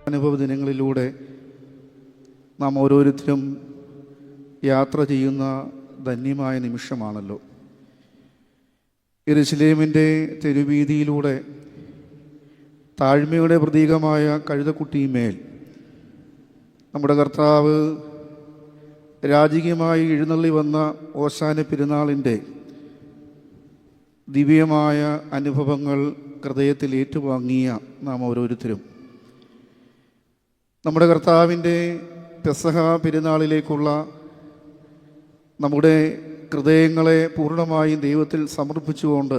അനുഭവ ദിനങ്ങളിലൂടെ നാം ഓരോരുത്തരും യാത്ര ചെയ്യുന്ന ധന്യമായ നിമിഷമാണല്ലോ. യെരൂശലേമിൻ്റെ തെരുവീതിയിലൂടെ താഴ്മയുടെ പ്രതീകമായ കഴുതക്കുട്ടിമേൽ നമ്മുടെ കർത്താവ് രാജകീയമായി എഴുന്നള്ളി വന്ന ഓശാന പെരുന്നാളിൻ്റെ ദിവ്യമായ അനുഭവങ്ങൾ ഹൃദയത്തിൽ ഏറ്റുവാങ്ങിയ നാം ഓരോരുത്തരും നമ്മുടെ കർത്താവിൻ്റെ പെസഹ പെരുന്നാളിലേക്കുള്ള നമ്മുടെ ഹൃദയങ്ങളെ പൂർണ്ണമായും ദൈവത്തിൽ സമർപ്പിച്ചുകൊണ്ട്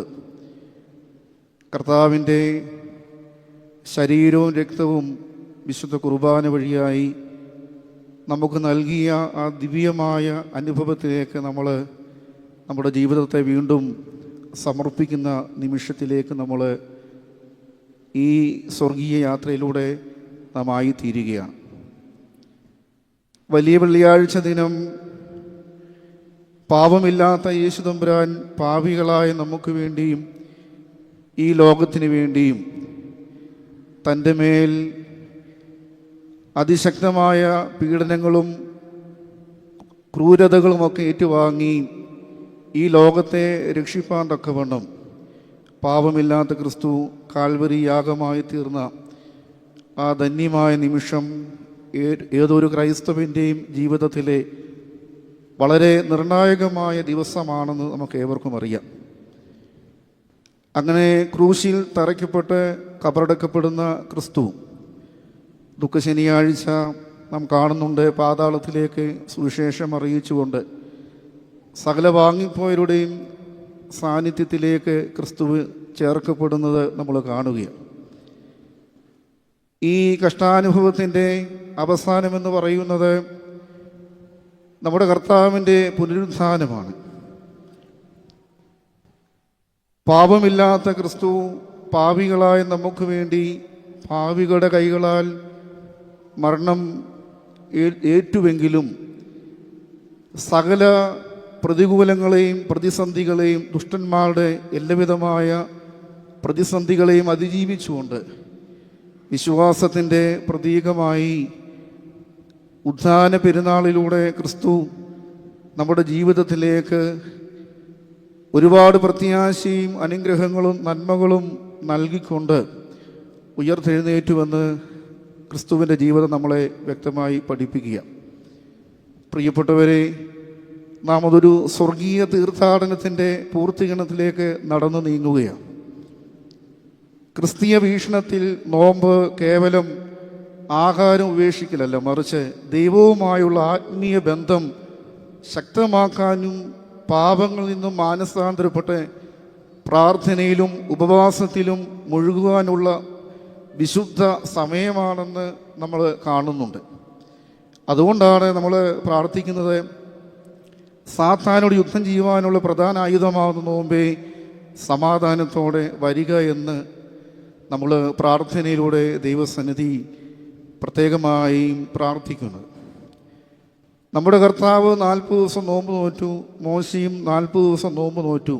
കർത്താവിൻ്റെ ശരീരവും രക്തവും വിശുദ്ധ കുർബാന വഴിയായി നമുക്ക് നൽകിയ ആ ദിവ്യമായ അനുഭവത്തിലേക്ക് നമ്മൾ നമ്മുടെ ജീവിതത്തെ വീണ്ടും സമർപ്പിക്കുന്ന നിമിഷത്തിലേക്ക് നമ്മൾ ഈ സ്വർഗീയ യാത്രയിലൂടെ നാം ആയിത്തീരുകയാണ്. വലിയ വെള്ളിയാഴ്ച ദിനം പാപമില്ലാത്ത യേശു തമ്പുരാൻ പാപികളായ നമുക്ക് വേണ്ടിയും ഈ ലോകത്തിന് വേണ്ടിയും തൻ്റെ മേൽ അതിശക്തമായ പീഡനങ്ങളും ക്രൂരതകളുമൊക്കെ ഏറ്റുവാങ്ങി ഈ ലോകത്തെ രക്ഷിപ്പാൻ തക്കവണ്ണം പാപമില്ലാത്ത ക്രിസ്തു കാൽവരി യാഗമായി തീർന്ന ആ ധന്യമായ നിമിഷം ഏതൊരു ക്രൈസ്തവൻ്റെയും ജീവിതത്തിലെ വളരെ നിർണായകമായ ദിവസമാണെന്ന് നമുക്ക് ഏവർക്കും അറിയാം. അങ്ങനെ ക്രൂശിൽ തറയ്ക്കപ്പെട്ട് കബറടക്കപ്പെടുന്ന ക്രിസ്തു ദുഃഖശനിയാഴ്ച നാം കാണുന്നുണ്ട് പാതാളത്തിലേക്ക് സുവിശേഷം അറിയിച്ചുകൊണ്ട് സകല വാങ്ങിപ്പോയരുടെയും സാന്നിധ്യത്തിലേക്ക് ക്രിസ്തു ചേർക്കപ്പെടുന്നത് നമ്മൾ കാണുകയാണ്. ഈ കഷ്ടാനുഭവത്തിൻ്റെ അവസാനമെന്ന് പറയുന്നത് നമ്മുടെ കർത്താവിൻ്റെ പുനരുത്ഥാനമാണ്. പാപമില്ലാത്ത ക്രിസ്തു പാപികളായ നമുക്ക് വേണ്ടി പാപികളുടെ കൈകളാൽ മരണം ഏറ്റുവെങ്കിലും സകല പ്രതികൂലങ്ങളെയും പ്രതിസന്ധികളെയും ദുഷ്ടന്മാരുടെ എല്ലാവിധമായ പ്രതിസന്ധികളെയും അതിജീവിച്ചുകൊണ്ട് വിശ്വാസത്തിൻ്റെ പ്രതീകമായി ഉത്ഥാന പെരുന്നാളിലൂടെ ക്രിസ്തു നമ്മുടെ ജീവിതത്തിലേക്ക് ഒരുപാട് പ്രത്യാശയും അനുഗ്രഹങ്ങളും നന്മകളും നൽകിക്കൊണ്ട് ഉയർത്തെഴുന്നേറ്റുവെന്ന് ക്രിസ്തുവിൻ്റെ ജീവിതം നമ്മളെ വ്യക്തമായി പഠിപ്പിക്കുക. പ്രിയപ്പെട്ടവരെ, നാം അതൊരു സ്വർഗീയ തീർത്ഥാടനത്തിൻ്റെ പൂർത്തീകരണത്തിലേക്ക് നടന്നു നീങ്ങുകയാണ്. ക്രിസ്തീയ വീക്ഷണത്തിൽ നോമ്പ് കേവലം ആഹാരം ഉപേക്ഷിക്കലല്ല, മറിച്ച് ദൈവവുമായുള്ള ആത്മീയ ബന്ധം ശക്തമാക്കാനും പാപങ്ങളിൽ നിന്നും മാനസാന്തരപ്പെട്ട് പ്രാർത്ഥനയിലും ഉപവാസത്തിലും മുഴുകുവാനുള്ള വിശുദ്ധ സമയമാണെന്ന് നമ്മൾ കാണുന്നുണ്ട്. അതുകൊണ്ടാണ് നമ്മൾ പ്രാർത്ഥിക്കുന്നത് സാത്താനോട് യുദ്ധം ചെയ്യുവാനുള്ള പ്രധാന ആയുധമാകുന്ന നോമ്പേ സമാധാനത്തോടെ വരിക എന്ന് നമ്മൾ പ്രാർത്ഥനയിലൂടെ ദൈവസന്നിധി പ്രത്യേകമായി പ്രാർത്ഥിക്കുന്നത്. നമ്മുടെ കർത്താവ് 40 ദിവസം നോമ്പ് നോറ്റു, മോശയും 40 ദിവസം നോമ്പ് നോറ്റു.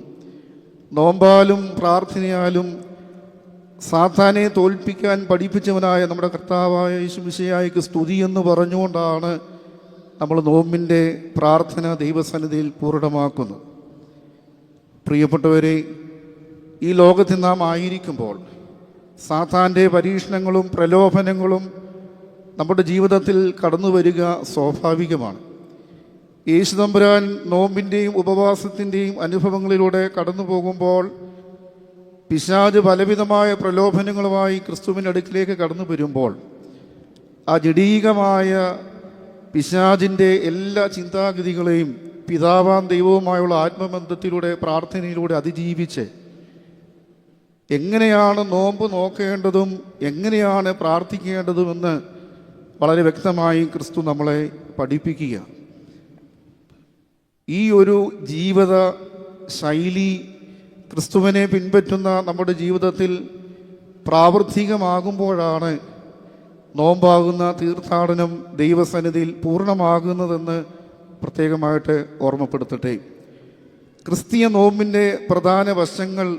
നോമ്പാലും പ്രാർത്ഥനയാലും സാത്താനെ തോൽപ്പിക്കാൻ പഠിപ്പിച്ചവനായ നമ്മുടെ കർത്താവായ യേശുമിശിഹായ്ക്ക് സ്തുതി എന്ന് പറഞ്ഞുകൊണ്ടാണ് നമ്മൾ നോമ്പിൻ്റെ പ്രാർത്ഥന ദൈവസന്നിധിയിൽ പൂർണ്ണമാക്കുന്നത്. പ്രിയപ്പെട്ടവരെ, ഈ ലോകത്തിൽ നാം ആയിരിക്കുമ്പോൾ സാത്താൻ്റെ പരീക്ഷണങ്ങളും പ്രലോഭനങ്ങളും നമ്മുടെ ജീവിതത്തിൽ കടന്നു വരിക സ്വാഭാവികമാണ്. യേശു തമ്പുരാൻ നോമ്പിൻ്റെയും ഉപവാസത്തിൻ്റെയും അനുഭവങ്ങളിലൂടെ കടന്നു പോകുമ്പോൾ പിശാച് പലവിധമായ പ്രലോഭനങ്ങളുമായി ക്രിസ്തുവിൻ്റെ അടുക്കിലേക്ക് കടന്നു വരുമ്പോൾ ആ ജഡീകമായ പിശാചിൻ്റെ എല്ലാ ചിന്താഗതികളെയും പിതാവാം ദൈവവുമായുള്ള ആത്മബന്ധത്തിലൂടെ പ്രാർത്ഥനയിലൂടെ അതിജീവിച്ച് എങ്ങനെയാണ് നോമ്പ് നോക്കേണ്ടതും എങ്ങനെയാണ് പ്രാർത്ഥിക്കേണ്ടതുമെന്ന് വളരെ വ്യക്തമായി ക്രിസ്തു നമ്മളെ പഠിപ്പിക്കുക. ഈ ഒരു ജീവിത ശൈലി ക്രിസ്തുവിനെ പിൻപറ്റുന്ന നമ്മുടെ ജീവിതത്തിൽ പ്രാവർത്തികമാകുമ്പോഴാണ് നോമ്പാകുന്ന തീർത്ഥാടനം ദൈവസന്നിധിയിൽ പൂർണ്ണമാകുന്നതെന്ന് പ്രത്യേകമായിട്ട് ഓർമ്മപ്പെടുത്തട്ടെ. ക്രിസ്തീയ നോമ്പിൻ്റെ പ്രധാന വശങ്ങൾ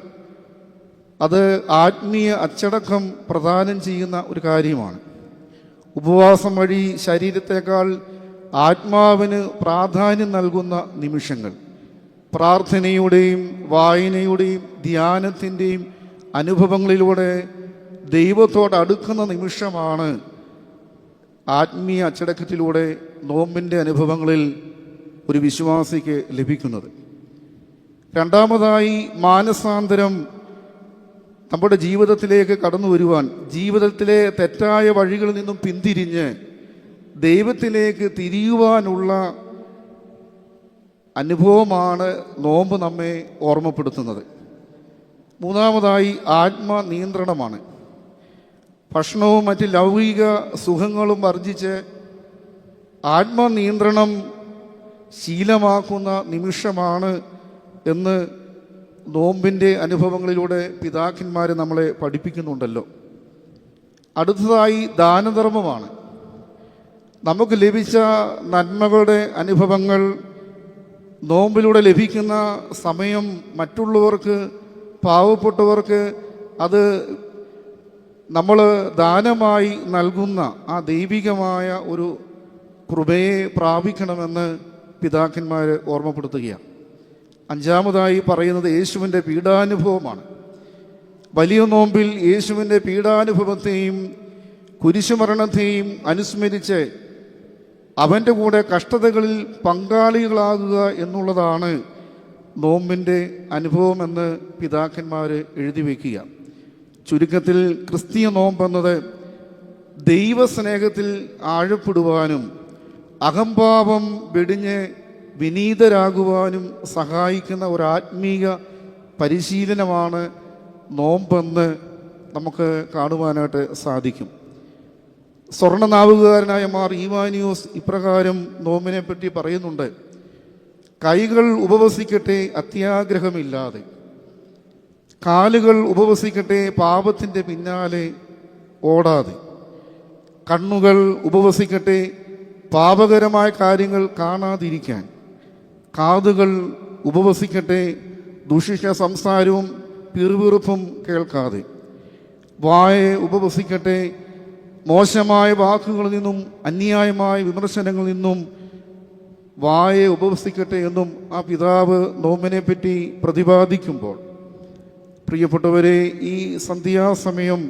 അത് ആത്മീയ അച്ചടക്കം പ്രദാനം ചെയ്യുന്ന ഒരു കാര്യമാണ്. ഉപവാസം വഴി ശരീരത്തേക്കാൾ ആത്മാവിന് പ്രാധാന്യം നൽകുന്ന നിമിഷങ്ങൾ. പ്രാർത്ഥനയുടെയും വായനയുടെയും ധ്യാനത്തിൻ്റെയും അനുഭവങ്ങളിലൂടെ ദൈവത്തോട് അടുക്കുന്ന നിമിഷമാണ് ആത്മീയ അച്ചടക്കത്തിലൂടെ നോമ്പിൻ്റെ അനുഭവങ്ങളിൽ ഒരു വിശ്വാസിക്ക് ലഭിക്കുന്നത്. രണ്ടാമതായി, മാനസാന്തരം നമ്മുടെ ജീവിതത്തിലേക്ക് കടന്നു വരുവാൻ, ജീവിതത്തിലെ തെറ്റായ വഴികളിൽ നിന്നും പിന്തിരിഞ്ഞ് ദൈവത്തിലേക്ക് തിരിയുവാനുള്ള അനുഭവമാണ് നോമ്പ് നമ്മെ ഓർമ്മപ്പെടുത്തുന്നത്. മൂന്നാമതായി, ആത്മനിയന്ത്രണമാണ്. ഭക്ഷണവും മറ്റ് ലൗകിക സുഖങ്ങളും വർജിച്ച് ആത്മനിയന്ത്രണം ശീലമാക്കുന്ന നിമിഷമാണ് എന്ന് നോമ്പിൻ്റെ അനുഭവങ്ങളിലൂടെ പിതാക്കന്മാർ നമ്മളെ പഠിപ്പിക്കുന്നുണ്ടല്ലോ. അടുത്തതായി, ദാനധർമ്മമാണ്. നമുക്ക് ലഭിച്ച നന്മകളുടെ അനുഭവങ്ങൾ, നോമ്പിലൂടെ ലഭിക്കുന്ന സമയം മറ്റുള്ളവർക്ക്, പാവപ്പെട്ടവർക്ക് അത് നമ്മൾ ദാനമായി നൽകുന്ന ആ ദൈവികമായ ഒരു കൃപയെ പ്രാപിക്കണമെന്ന് പിതാക്കന്മാർ ഓർമ്മപ്പെടുത്തുകയാണ്. അഞ്ചാമതായി പറയുന്നത് യേശുവിൻ്റെ പീഡാനുഭവമാണ്. വലിയ നോമ്പിൽ യേശുവിൻ്റെ പീഡാനുഭവത്തെയും കുരിശുമരണത്തെയും അനുസ്മരിച്ച് അവൻ്റെ കൂടെ കഷ്ടതകളിൽ പങ്കാളികളാകുക എന്നുള്ളതാണ് നോമ്പിൻ്റെ അനുഭവമെന്ന് പിതാക്കന്മാർ എഴുതി വയ്ക്കുക. ചുരുക്കത്തിൽ, ക്രിസ്തീയ നോമ്പെന്നത് ദൈവസ്നേഹത്തിൽ ആഴപ്പെടുവാനും അഹംഭാവം വെടിഞ്ഞ് വിനീതരാകുവാനും സഹായിക്കുന്ന ഒരു ആത്മീയ പരിശീലനമാണ് നോമ്പെന്ന് നമുക്ക് കാണുവാനായിട്ട് സാധിക്കും. സ്വർണ്ണനാവുകാരനായ മാർ ഈവാനിയോസ് ഇപ്രകാരം നോമ്പിനെ പറ്റി പറയുന്നുണ്ട്: കൈകൾ ഉപവസിക്കട്ടെ അത്യാഗ്രഹമില്ലാതെ, കാലുകൾ ഉപവസിക്കട്ടെ പാപത്തിൻ്റെ പിന്നാലെ ഓടാതെ, കണ്ണുകൾ ഉപവസിക്കട്ടെ പാപകരമായ കാര്യങ്ങൾ കാണാതിരിക്കാൻ, കാതുകൾ ഉപവസിക്കട്ടെ ദുഷിച്ച സംസാരവും പിറുപിറുപ്പും കേൾക്കാതെ, വായ ഉപവസിക്കട്ടെ മോശമായ വാക്കുകളിൽ നിന്നും അന്യായമായ വിമർശനങ്ങളിൽ നിന്നും വായെ ഉപവസിക്കട്ടെ എന്നും ആ പിതാവ് നോമ്പിനെ പറ്റി പ്രതിപാദിക്കുമ്പോൾ, പ്രിയപ്പെട്ടവരെ, ഈ സന്ധ്യാസമയം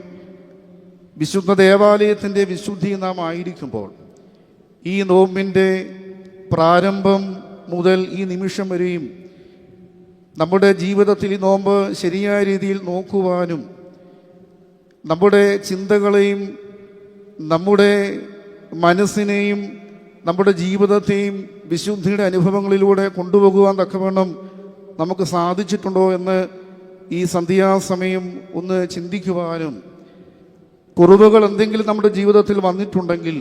വിശുദ്ധ ദേവാലയത്തിൻ്റെ വിശുദ്ധി നാം ആയിരിക്കുമ്പോൾ, ഈ നോമ്പിൻ്റെ പ്രാരംഭം മുതൽ ഈ നിമിഷം വരെയും നമ്മുടെ ജീവിതത്തിൽ ഈ നോമ്പ് ശരിയായ രീതിയിൽ നോക്കുവാനും നമ്മുടെ ചിന്തകളെയും നമ്മുടെ മനസ്സിനെയും നമ്മുടെ ജീവിതത്തെയും വിശുദ്ധിയുടെ അനുഭവങ്ങളിലൂടെ കൊണ്ടുപോകുവാൻ തക്കവണ്ണം നമുക്ക് സാധിച്ചിട്ടുണ്ടോ എന്ന് ഈ സന്ധ്യാസമയം ഒന്ന് ചിന്തിക്കുവാനും, കുറവുകൾ എന്തെങ്കിലും നമ്മുടെ ജീവിതത്തിൽ വന്നിട്ടുണ്ടെങ്കിൽ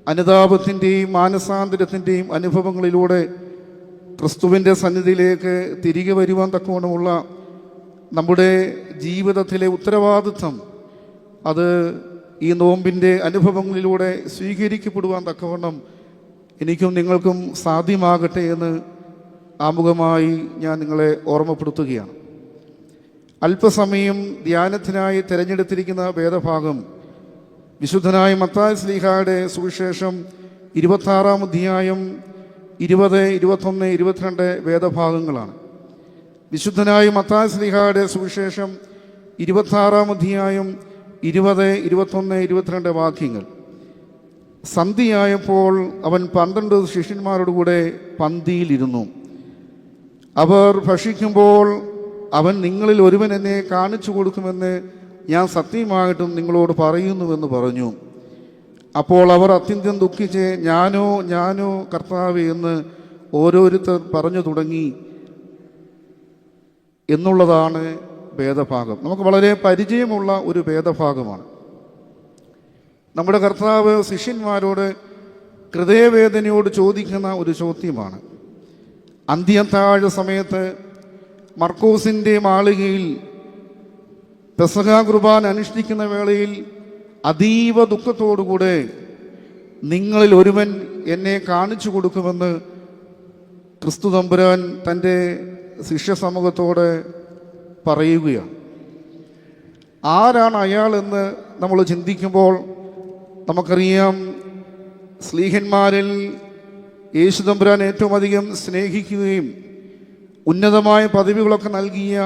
അനുതാപത്തിൻ്റെയും മാനസാന്തരത്തിൻ്റെയും അനുഭവങ്ങളിലൂടെ ക്രിസ്തുവിൻ്റെ സന്നിധിയിലേക്ക് തിരികെ വരുവാൻ തക്കവണ്ണമുള്ള നമ്മുടെ ജീവിതത്തിലെ ഉത്തരവാദിത്വം അത് ഈ നോമ്പിൻ്റെ അനുഭവങ്ങളിലൂടെ സ്വീകരിക്കപ്പെടുവാൻ തക്കവണ്ണം എനിക്കും നിങ്ങൾക്കും സാധ്യമാകട്ടെ എന്ന് ആമുഖമായി ഞാൻ നിങ്ങളെ ഓർമ്മപ്പെടുത്തുകയാണ്. അല്പസമയം ധ്യാനത്തിനായി തിരഞ്ഞെടുത്തിരിക്കുന്ന വേദഭാഗം വിശുദ്ധനായ മത്തായി ശ്ലീഹായുടെ സുവിശേഷം 26-ാം അധ്യായം 20, 21, 22 വേദഭാഗങ്ങളാണ്. വിശുദ്ധനായ മത്തായി ശ്ലീഹായുടെ സുവിശേഷം 26-ാം അധ്യായം 20, 21, 22 വാക്യങ്ങൾ. സന്ധ്യയായപ്പോൾ അവൻ 12 ശിഷ്യന്മാരോടുകൂടെ പന്തിയിലിരുന്നു. അവർ ഭക്ഷിക്കുമ്പോൾ അവൻ, നിങ്ങളിൽ ഒരുവൻ എന്നെ കാണിച്ചു കൊടുക്കുമെന്ന് ഞാൻ സത്യമായിട്ടും നിങ്ങളോട് പറയുന്നുവെന്ന് പറഞ്ഞു. അപ്പോൾ അവർ അത്യന്തം ദുഃഖിച്ച്, ഞാനോ കർത്താവേ എന്ന് ഓരോരുത്തർ പറഞ്ഞു തുടങ്ങി എന്നുള്ളതാണ് വേദഭാഗം. നമുക്ക് വളരെ പരിചയമുള്ള ഒരു വേദഭാഗമാണ്. നമ്മുടെ കർത്താവ് ശിഷ്യന്മാരോട് ഹൃദയവേദനയോട് ചോദിക്കുന്ന ഒരു ചോദ്യമാണ്. അന്ത്യത്താഴ സമയത്ത് മർക്കോസിൻ്റെ മാളികയിൽ പെസഹ കുർബാന അനുഷ്ഠിക്കുന്ന വേളയിൽ അതീവ ദുഃഖത്തോടുകൂടെ, നിങ്ങളിൽ ഒരുവൻ എന്നെ കാണിച്ചു കൊടുക്കുമെന്ന് ക്രിസ്തു തമ്പുരാൻ തൻ്റെ ശിഷ്യ സമൂഹത്തോട് പറയുകയാണ്. ആരാണ് അയാളെന്ന് നമ്മൾ ചിന്തിക്കുമ്പോൾ നമുക്കറിയാം, സ്ലീഹന്മാരിൽ യേശു തമ്പുരാൻ ഏറ്റവും അധികം സ്നേഹിക്കുകയും ഉന്നതമായ പദവികളൊക്കെ നൽകിയ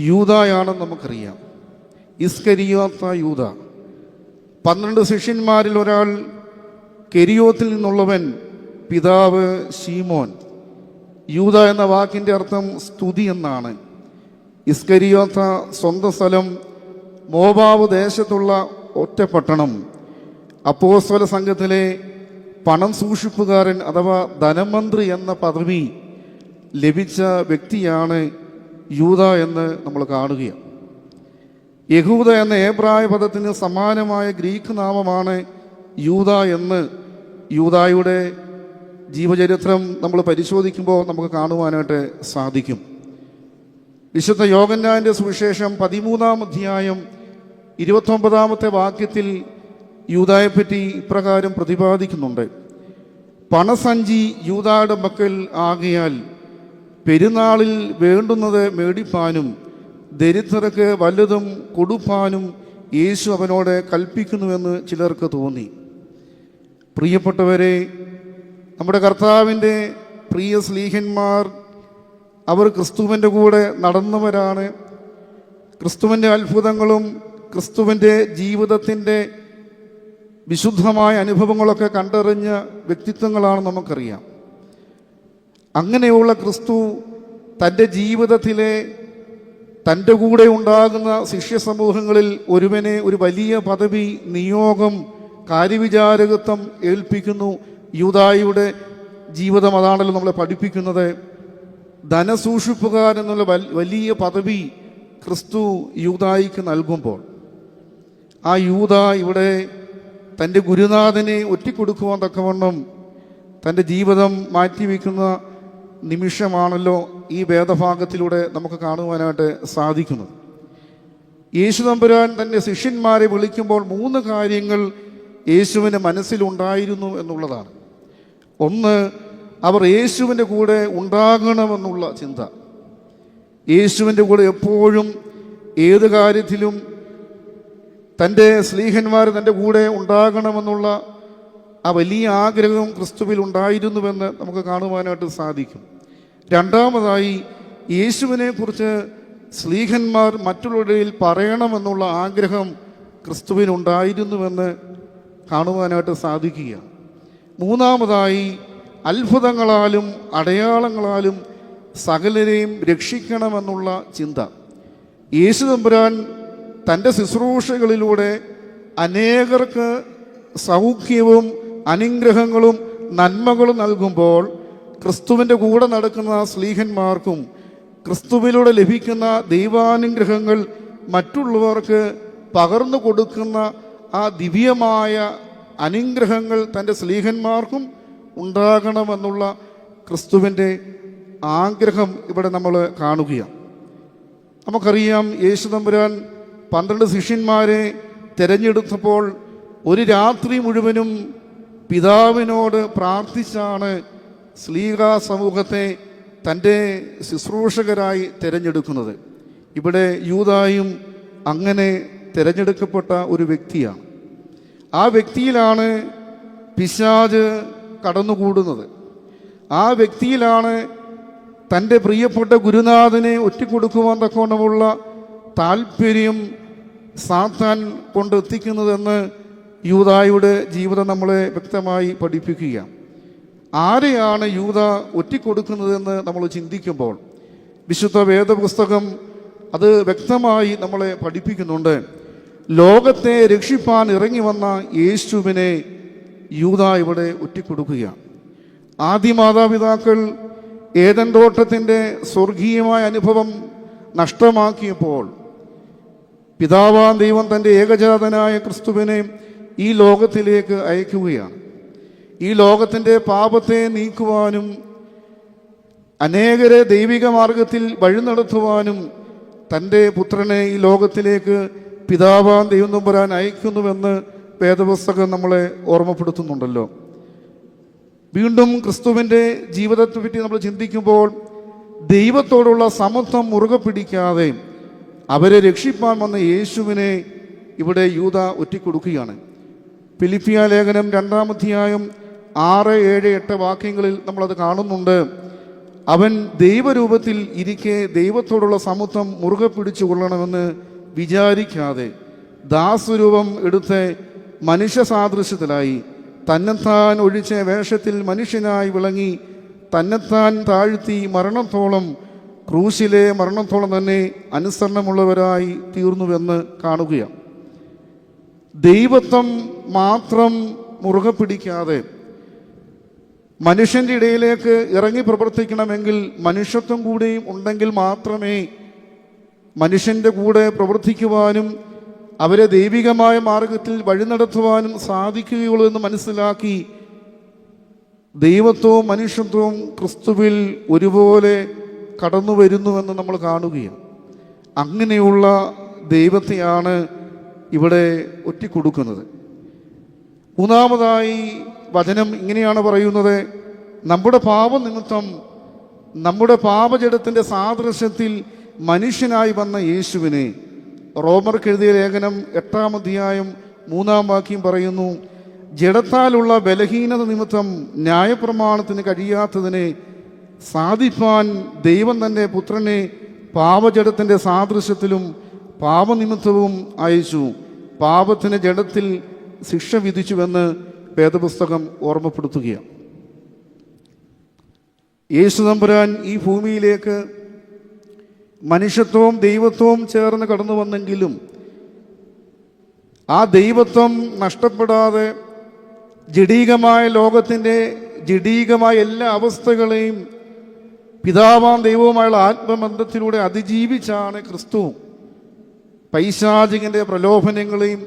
യൂദായാണെന്ന് നമുക്കറിയാം. ഇസ്കരിയോത്ത യൂദ. 12 ശിഷ്യന്മാരിൽ ഒരാൾ, കെരിയോത്തിൽ നിന്നുള്ളവൻ, പിതാവ് ശീമോൻ. യൂദ എന്ന വാക്കിൻ്റെ അർത്ഥം സ്തുതി എന്നാണ്. ഇസ്കരിയോത്ത സ്വന്തം സ്ഥലം മോവാബ് ദേശത്തുള്ള ഒറ്റപ്പട്ടണം. അപ്പോസ്തല സംഘത്തിലെ പണം സൂക്ഷിപ്പുകാരൻ അഥവാ ധനമന്ത്രി എന്ന പദവി ലഭിച്ച വ്യക്തിയാണ് യൂദ എന്ന് നമ്മൾ കാണുകയാണ്. യഹൂദ എന്ന എബ്രായ പദത്തിന് സമാനമായ ഗ്രീക്ക് നാമമാണ് യൂദ എന്ന് യൂദായുടെ ജീവചരിത്രം നമ്മൾ പരിശോധിക്കുമ്പോൾ നമുക്ക് കാണുവാനായിട്ട് സാധിക്കും. വിശുദ്ധ യോഹന്നാന്റെ സുവിശേഷം 13-ാം അധ്യായം 29-ാമത്തെ വാക്യത്തിൽ യൂദായെപ്പറ്റി ഇപ്രകാരം പ്രതിപാദിക്കുന്നുണ്ട്: പണസഞ്ചി യൂദായുടെ മക്കൾ ആകയാൽ പെരുന്നാളിൽ വേണ്ടുന്നത് മേടിപ്പാനും ദരിദ്രർക്ക് വല്ലതും കൊടുപ്പാനും യേശു അവനോട് കൽപ്പിക്കുന്നുവെന്ന് ചിലർക്ക് തോന്നി. പ്രിയപ്പെട്ടവരെ, നമ്മുടെ കർത്താവിൻ്റെ പ്രിയ സ്ലീഹന്മാർ അവർ ക്രിസ്തുവിൻ്റെ കൂടെ നടന്നവരാണ്. ക്രിസ്തുവിൻ്റെ അത്ഭുതങ്ങളും ക്രിസ്തുവിൻ്റെ ജീവിതത്തിൻ്റെ വിശുദ്ധമായ അനുഭവങ്ങളൊക്കെ കണ്ടറിഞ്ഞ വ്യക്തിത്വങ്ങളാണ് നമുക്കറിയാം. അങ്ങനെയുള്ള ക്രിസ്തു തൻ്റെ ജീവിതത്തിലെ തൻ്റെ കൂടെ ഉണ്ടാകുന്ന ശിഷ്യ സമൂഹങ്ങളിൽ ഒരുവനെ ഒരു വലിയ പദവി, നിയോഗം, കാര്യവിചാരകത്വം ഏൽപ്പിക്കുന്നു. യൂദായുടെ ജീവിതം അതാണല്ലോ നമ്മളെ പഠിപ്പിക്കുന്നത്. ധനസൂക്ഷിപ്പുകാരൻ എന്നുള്ള വലിയ പദവി ക്രിസ്തു യൂദായിക്ക് നൽകുമ്പോൾ ആ യൂദ ഇവിടെ തൻ്റെ ഗുരുനാഥനെ ഒറ്റിക്കൊടുക്കുവാൻ തക്കവണ്ണം തൻ്റെ ജീവിതം മാറ്റിവെക്കുന്ന നിമിഷമാണല്ലോ ഈ വേദഭാഗത്തിലൂടെ നമുക്ക് കാണുവാനായിട്ട് സാധിക്കുന്നത്. യേശു തമ്പുരാൻ തൻ്റെ ശിഷ്യന്മാരെ വിളിക്കുമ്പോൾ 3 കാര്യങ്ങൾ യേശുവിൻ്റെ മനസ്സിലുണ്ടായിരുന്നു എന്നുള്ളതാണ്. ഒന്ന്, അവർ യേശുവിൻ്റെ കൂടെ ഉണ്ടാകണമെന്നുള്ള ചിന്ത. യേശുവിൻ്റെ കൂടെ എപ്പോഴും ഏത് കാര്യത്തിലും തൻ്റെ സ്ലീഹന്മാർ തൻ്റെ കൂടെ ഉണ്ടാകണമെന്നുള്ള ആ വലിയ ആഗ്രഹം ക്രിസ്തുവിൽ ഉണ്ടായിരുന്നുവെന്ന് നമുക്ക് കാണുവാനായിട്ട് സാധിക്കും. രണ്ടാമതായി, യേശുവിനെക്കുറിച്ച് സ്ലീഹന്മാർ മറ്റുള്ളവരിൽ പറയണമെന്നുള്ള ആഗ്രഹം ക്രിസ്തുവിനുണ്ടായിരുന്നുവെന്ന് കാണുവാനായിട്ട് സാധിക്കുക. മൂന്നാമതായി, അത്ഭുതങ്ങളാലും അടയാളങ്ങളാലും സകലരെയും രക്ഷിക്കണമെന്നുള്ള ചിന്ത. യേശു തമ്പുരാൻ തൻ്റെ ശുശ്രൂഷകളിലൂടെ അനേകർക്ക് സൗഖ്യവും അനുഗ്രഹങ്ങളും നന്മകളും നൽകുമ്പോൾ ക്രിസ്തുവിൻ്റെ കൂടെ നടക്കുന്ന സ്ലീഹന്മാർക്കും ക്രിസ്തുവിലൂടെ ലഭിക്കുന്ന ദൈവാനുഗ്രഹങ്ങൾ മറ്റുള്ളവർക്ക് പകർന്നു കൊടുക്കുന്ന ആ ദിവ്യമായ അനുഗ്രഹങ്ങൾ തൻ്റെ സ്ലീഹന്മാർക്കും ഉണ്ടാകണമെന്നുള്ള ക്രിസ്തുവിൻ്റെ ആഗ്രഹം ഇവിടെ നമ്മൾ കാണുകയാണ്. നമുക്കറിയാം, യേശു തമ്പുരാൻ 12 ശിഷ്യന്മാരെ തിരഞ്ഞെടുത്തപ്പോൾ ഒരു രാത്രി മുഴുവനും പിതാവിനോട് പ്രാർത്ഥിച്ചാണ് സ്ലീഹാ സമൂഹത്തെ തൻ്റെ ശുശ്രൂഷകരായി തിരഞ്ഞെടുക്കുന്നത്. ഇവിടെ യൂദായും അങ്ങനെ തിരഞ്ഞെടുക്കപ്പെട്ട ഒരു വ്യക്തിയാണ്. ആ വ്യക്തിയിലാണ് പിശാച് കടന്നുകൂടുന്നത്. ആ വ്യക്തിയിലാണ് തൻ്റെ പ്രിയപ്പെട്ട ഗുരുനാഥനെ ഒറ്റിക്കൊടുക്കുവാൻ തക്കവണ്ണമുള്ള താല്പര്യം സാത്താൻ കൊണ്ടെത്തിക്കുന്നതെന്ന് യൂദായുടെ ജീവിതം നമ്മളെ വ്യക്തമായി പഠിപ്പിക്കുക. ആരെയാണ് യൂദ ഒറ്റിക്കൊടുക്കുന്നതെന്ന് നമ്മൾ ചിന്തിക്കുമ്പോൾ വിശുദ്ധ വേദപുസ്തകം അത് വ്യക്തമായി നമ്മളെ പഠിപ്പിക്കുന്നുണ്ട്. ലോകത്തെ രക്ഷിപ്പാൻ ഇറങ്ങി വന്ന യേശുവിനെ യൂദ ഇവിടെ ഒറ്റിക്കൊടുക്കുകയാണ്. ആദ്യ മാതാപിതാക്കൾ ഏദൻ തോട്ടത്തിൻ്റെ സ്വർഗീയമായ അനുഭവം നഷ്ടമാക്കിയപ്പോൾ പിതാവാം ദൈവം തൻ്റെ ഏകജാതനായ ക്രിസ്തുവിനെ ഈ ലോകത്തിലേക്ക് അയക്കുകയാണ്. ഈ ലോകത്തിൻ്റെ പാപത്തെ നീക്കുവാനും അനേകരെ ദൈവിക മാർഗത്തിൽ വഴി നടത്തുവാനും തൻ്റെ പുത്രനെ ഈ ലോകത്തിലേക്ക് പിതാവാം ദൈവം തമ്പുരാൻ അയക്കുന്നുവെന്ന് വേദപുസ്തകം നമ്മളെ ഓർമ്മപ്പെടുത്തുന്നുണ്ടല്ലോ. വീണ്ടും ക്രിസ്തുവിൻ്റെ ജീവിതത്തെ പറ്റി നമ്മൾ ചിന്തിക്കുമ്പോൾ ദൈവത്തോടുള്ള സമത്വം മുറുകെ പിടിക്കാതെ അവരെ രക്ഷിപ്പാൻ വന്ന യേശുവിനെ ഇവിടെ യൂദ ഒറ്റിക്കൊടുക്കുകയാണ്. ഫിലിപ്പിയ ലേഖനം 2-ാം അധ്യായം 6, 7, 8 വാക്യങ്ങളിൽ നമ്മളത് കാണുന്നുണ്ട്. അവൻ ദൈവരൂപത്തിൽ ഇരിക്കെ ദൈവത്തോടുള്ള സമത്വം മുറുകെ പിടിച്ചു കൊള്ളണമെന്ന് വിചാരിക്കാതെ ദാസരൂപം എടുത്ത് മനുഷ്യ സാദൃശ്യത്തിലായി തന്നെത്താൻ ഒഴിച്ച വേഷത്തിൽ മനുഷ്യനായി വിളങ്ങി തന്നെത്താൻ താഴ്ത്തി മരണത്തോളം, ക്രൂശിലെ മരണത്തോളം തന്നെ അനുസരണമുള്ളവരായി തീർന്നുവെന്ന് കാണുകയാണ്. ദൈവത്വം മാത്രം മുറുകെ പിടിക്കാതെ മനുഷ്യൻ്റെ ഇടയിലേക്ക് ഇറങ്ങി പ്രവർത്തിക്കണമെങ്കിൽ മനുഷ്യത്വം കൂടെയും ഉണ്ടെങ്കിൽ മാത്രമേ മനുഷ്യൻ്റെ കൂടെ പ്രവർത്തിക്കുവാനും അവരെ ദൈവികമായ മാർഗത്തിൽ വഴി നടത്തുവാനും സാധിക്കുകയുള്ളൂ എന്ന് മനസ്സിലാക്കി ദൈവത്വവും മനുഷ്യത്വവും ക്രിസ്തുവിൽ ഒരുപോലെ കടന്നു വരുന്നുവെന്ന് നമ്മൾ കാണുകയാണ്. അങ്ങനെയുള്ള ദൈവത്തെയാണ് ഇവിടെ ഒറ്റിക്കൊടുക്കുന്നത്. മൂന്നാമതായി വചനം ഇങ്ങനെയാണ് പറയുന്നത്: നമ്മുടെ പാപനിമിത്തം നമ്മുടെ പാപജഡത്തിൻ്റെ സാദൃശ്യത്തിൽ മനുഷ്യനായി വന്ന യേശുവിനെ, റോമർക്ക് എഴുതിയ ലേഖനം 8-ാം അധ്യായം 3-ാം വാക്യം പറയുന്നു, ജഡത്താലുള്ള ബലഹീനത നിമിത്തം ന്യായപ്രമാണത്തിന് കഴിയാത്തതിനെ സാധിപ്പാൻ ദൈവം തൻ്റെ പുത്രനെ പാപജഡത്തിൻ്റെ സാദൃശ്യത്തിലും പാപനിമിത്തവും അയച്ചു, പാപത്തിന് ജഡത്തിൽ ശിക്ഷ വിധിച്ചുവെന്ന് വേദപുസ്തകം ഓർമ്മപ്പെടുത്തുകയാണ്. യേശു തമ്പുരാൻ ഈ ഭൂമിയിലേക്ക് മനുഷ്യത്വവും ദൈവത്വവും ചേർന്ന് കടന്നു വന്നെങ്കിലും ആ ദൈവത്വം നഷ്ടപ്പെടാതെ ജഡീകമായ ലോകത്തിൻ്റെ ജഡീകമായ എല്ലാ അവസ്ഥകളെയും പിതാവാം ദൈവവുമായുള്ള ആത്മബന്ധത്തിലൂടെ അതിജീവിച്ചാണ് ക്രിസ്തു പൈശാചികൻ്റെ പ്രലോഭനങ്ങളെയും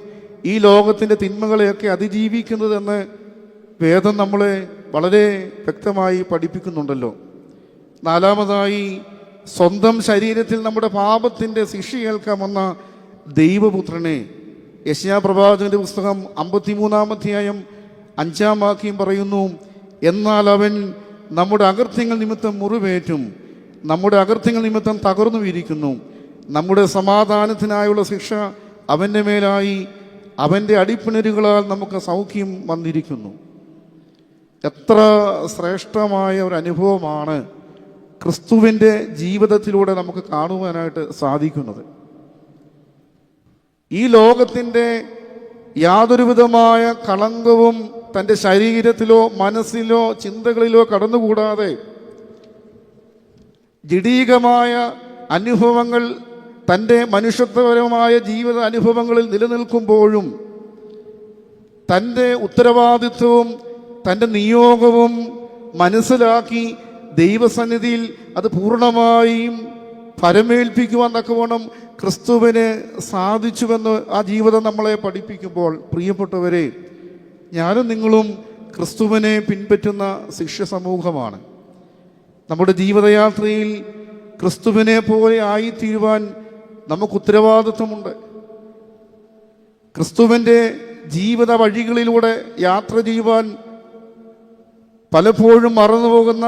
ഈ ലോകത്തിൻ്റെ തിന്മകളെയൊക്കെ അതിജീവിക്കുന്നതെന്ന് വേദം നമ്മളെ വളരെ വ്യക്തമായി പഠിപ്പിക്കുന്നുണ്ടല്ലോ. നാലാമതായി, സ്വന്തം ശരീരത്തിൽ നമ്മുടെ പാപത്തിൻ്റെ ശിക്ഷ ഏൽക്കാൻ വന്ന ദൈവപുത്രനെ, യെശയ്യാ പ്രവാചകന്റെ പുസ്തകം 53-ാം അധ്യായം 5-ാം വാക്യം പറയുന്നു, എന്നാൽ അവൻ നമ്മുടെ അകൃത്യങ്ങൾ നിമിത്തം മുറിവേറ്റും നമ്മുടെ അകൃത്യങ്ങൾ നിമിത്തം തകർന്നു വീരിക്കുന്നു, നമ്മുടെ സമാധാനത്തിനായുള്ള ശിക്ഷ അവൻ്റെ മേലായി, അവൻ്റെ അടിപ്പിണരുകളാൽ നമുക്ക് സൗഖ്യം വന്നിരിക്കുന്നു. എത്ര ശ്രേഷ്ഠമായ ഒരു അനുഭവമാണ് ക്രിസ്തുവിൻ്റെ ജീവിതത്തിലൂടെ നമുക്ക് കാണുവാനായിട്ട് സാധിക്കുന്നത്. ഈ ലോകത്തിൻ്റെ യാതൊരുവിധമായ കളങ്കവും തൻ്റെ ശരീരത്തിലോ മനസ്സിലോ ചിന്തകളിലോ കടന്നുകൂടാതെ ജഡീകമായ അനുഭവങ്ങൾ തൻ്റെ മനുഷ്യത്വപരമായ ജീവിത അനുഭവങ്ങളിൽ നിലനിൽക്കുമ്പോഴും തൻ്റെ ഉത്തരവാദിത്വവും തൻ്റെ നിയോഗവും മനസ്സിലാക്കി ദൈവസന്നിധിയിൽ അത് പൂർണ്ണമായും ഫലമേൽപ്പിക്കുവാൻ തക്കവണ്ണം ക്രിസ്തുവിന് സാധിച്ചുവെന്ന് ആ ജീവിതം നമ്മളെ പഠിപ്പിക്കുമ്പോൾ, പ്രിയപ്പെട്ടവരെ, ഞാനും നിങ്ങളും ക്രിസ്തുവിനെ പിൻപറ്റുന്ന ശിഷ്യ സമൂഹമാണ്. നമ്മുടെ ജീവിതയാത്രയിൽ ക്രിസ്തുവിനെ പോലെ ആയിത്തീരുവാൻ നമുക്ക് ഉത്തരവാദിത്വമുണ്ട്. ക്രിസ്തുവിൻ്റെ ജീവിത വഴികളിലൂടെ യാത്ര ചെയ്യുവാൻ പലപ്പോഴും മറന്നുപോകുന്ന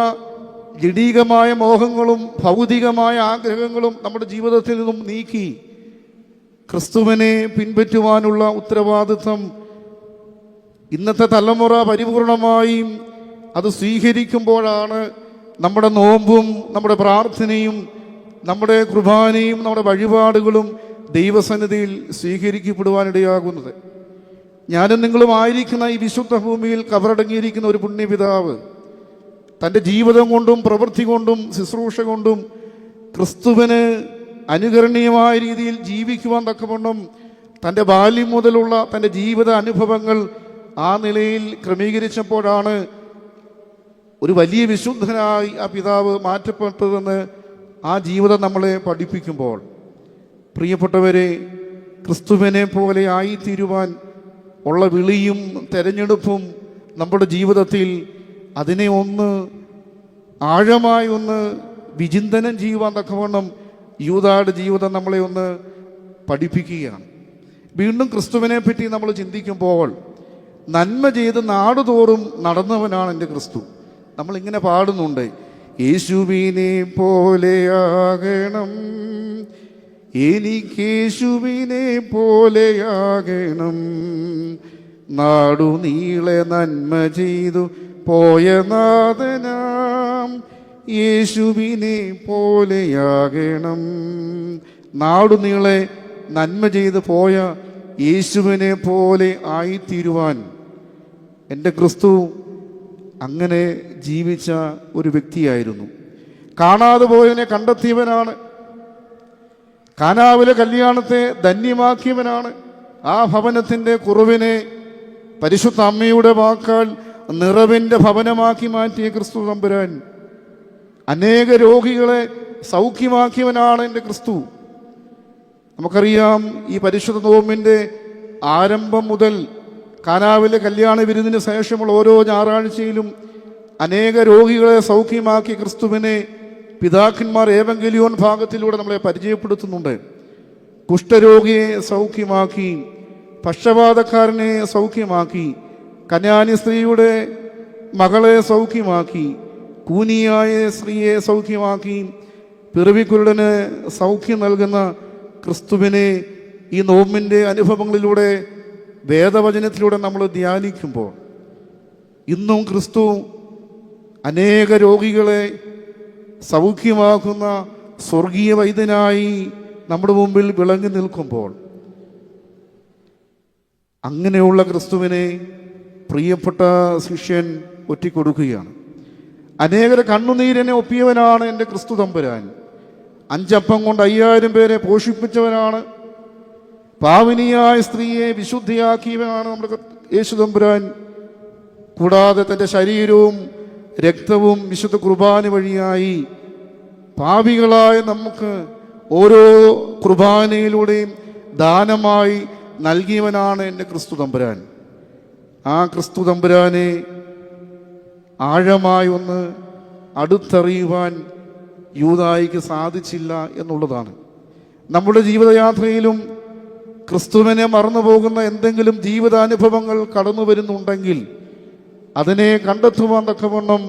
ജഡീകമായ മോഹങ്ങളും ഭൗതികമായ ആഗ്രഹങ്ങളും നമ്മുടെ ജീവിതത്തിൽ നിന്നും നീക്കി ക്രിസ്തുവിനെ പിൻപറ്റുവാനുള്ള ഉത്തരവാദിത്വം ഇന്നത്തെ തലമുറ പരിപൂർണമായും അത് സ്വീകരിക്കുമ്പോഴാണ് നമ്മുടെ നോമ്പും നമ്മുടെ പ്രാർത്ഥനയും നമ്മുടെ കുർബാനയും നമ്മുടെ വഴിപാടുകളും ദൈവസന്നിധിയിൽ സ്വീകരിക്കപ്പെടുവാനിടയാകുന്നത്. ഞാനും നിങ്ങളും ആയിരിക്കുന്ന ഈ വിശുദ്ധ ഭൂമിയിൽ കബറടങ്ങിയിരിക്കുന്ന ഒരു പുണ്യപിതാവ് തൻ്റെ ജീവിതം കൊണ്ടും പ്രവൃത്തി കൊണ്ടും ശുശ്രൂഷ കൊണ്ടും ക്രിസ്തുവിന് അനുകരണീയമായ രീതിയിൽ ജീവിക്കുവാൻ തക്കവണ്ണം തൻ്റെ ബാല്യം മുതലുള്ള തൻ്റെ ജീവിത അനുഭവങ്ങൾ ആ നിലയിൽ ക്രമീകരിച്ചപ്പോഴാണ് ഒരു വലിയ വിശുദ്ധനായി ആ പിതാവ് മാറ്റപ്പെട്ടതെന്ന് ആ ജീവിതം നമ്മളെ പഠിപ്പിക്കുമ്പോൾ, പ്രിയപ്പെട്ടവരെ, ക്രിസ്തുവിനെ പോലെ ആയിത്തീരുവാൻ ഉള്ള വിളിയും തെരഞ്ഞെടുപ്പും നമ്മുടെ ജീവിതത്തിൽ അതിനെ ഒന്ന് ആഴമായി ഒന്ന് വിചിന്തനം ചെയ്യുവാൻ തക്കവണ്ണം യൂദായുടെ ജീവിതം നമ്മളെ ഒന്ന് പഠിപ്പിക്കുകയാണ്. വീണ്ടും ക്രിസ്തുവിനെ പറ്റി നമ്മൾ ചിന്തിക്കുമ്പോൾ, നന്മ ചെയ്ത് നാടുതോറും നടന്നവനാണ് എൻ്റെ ക്രിസ്തു. നമ്മളിങ്ങനെ പാടുന്നുണ്ട്, യേശുവിനെ പോലെയാകണം, എനിക്ക് യേശുവിനെ പോലെയാകണം, നാടു നീളെ നന്മ ചെയ്തു പോയ നാഥനാം യേശുവിനെ പോലെയാകണം. നാടു നീളെ നന്മ ചെയ്തു പോയ യേശുവിനെ പോലെ ആയിത്തീരുവാൻ എൻ്റെ ക്രിസ്തു അങ്ങനെ ജീവിച്ച ഒരു വ്യക്തിയായിരുന്നു. കാണാതെ പോയവനെ കണ്ടെത്തിയവനാണ്. കാനാവിലെ കല്യാണത്തെ ധന്യമാക്കിയവനാണ്. ആ ഭവനത്തിൻ്റെ കുറവിനെ പരിശുദ്ധ അമ്മയുടെ വാക്കാൽ നിറവിൻ്റെ ഭവനമാക്കി മാറ്റിയ ക്രിസ്തു തമ്പുരാൻ. അനേക രോഗികളെ സൗഖ്യമാക്കിയവനാണ് എൻ്റെ ക്രിസ്തു. നമുക്കറിയാം, ഈ പരിശുദ്ധ നോമ്പിൻ്റെ ആരംഭം മുതൽ കാനാവിലെ കല്യാണ വിരുന്നിന് ശേഷമുള്ള ഓരോ ഞായറാഴ്ചയിലും അനേക രോഗികളെ സൗഖ്യമാക്കി ക്രിസ്തുവിനെ പിതാക്കന്മാർ ഏവങ്കലിയോൻ ഭാഗത്തിലൂടെ നമ്മളെ പരിചയപ്പെടുത്തുന്നുണ്ട്. കുഷ്ഠരോഗിയെ സൗഖ്യമാക്കി, പക്ഷപാതക്കാരനെ സൗഖ്യമാക്കി, കന്യാനി സ്ത്രീയുടെ മകളെ സൗഖ്യമാക്കി, കൂനിയായ സ്ത്രീയെ സൗഖ്യമാക്കി, പിറവിക്കുരുടന് സൗഖ്യം നൽകുന്ന ക്രിസ്തുവിനെ ഈ നോമ്പിൻ്റെ അനുഭവങ്ങളിലൂടെ വേദവചനത്തിലൂടെ നമ്മൾ ധ്യാനിക്കുമ്പോൾ ഇന്നും ക്രിസ്തു അനേക രോഗികളെ സൗഖ്യമാക്കുന്ന സ്വർഗീയ വൈദ്യനായി നമ്മുടെ മുമ്പിൽ വിളങ്ങി നിൽക്കുമ്പോൾ അങ്ങനെയുള്ള ക്രിസ്തുവിനെ പ്രിയപ്പെട്ട ശിഷ്യൻ ഒറ്റിക്കൊടുക്കുകയാണ്. അനേകരെ കണ്ണുനീരനെ ഒപ്പിയവനാണ് എൻ്റെ ക്രിസ്തു തമ്പുരാൻ. 5 അപ്പം കൊണ്ട് 5000 പേരെ പോഷിപ്പിച്ചവനാണ്. പാവനിയായ സ്ത്രീയെ വിശുദ്ധിയാക്കിയവനാണ് നമ്മുടെ യേശു തമ്പുരാൻ. കൂടാതെ തൻ്റെ ശരീരവും രക്തവും വിശുദ്ധ കുർബാന വഴിയായി പാപികളായ നമുക്ക് ഓരോ കുർബാനയിലൂടെയും ദാനമായി നൽകിയവനാണ് എൻ്റെ ക്രിസ്തു തമ്പുരാൻ. ആ ക്രിസ്തു തമ്പുരാനെ ആഴമായി ഒന്ന് അടുത്തറിയുവാൻ യൂദായിക്ക് സാധിച്ചില്ല എന്നുള്ളതാണ്. നമ്മുടെ ജീവിതയാത്രയിലും ക്രിസ്തുവിനെ മറന്നു പോകുന്ന എന്തെങ്കിലും ജീവിതാനുഭവങ്ങൾ കടന്നു വരുന്നുണ്ടെങ്കിൽ അതിനെ കണ്ടെത്തുവാൻ തക്കവണ്ണം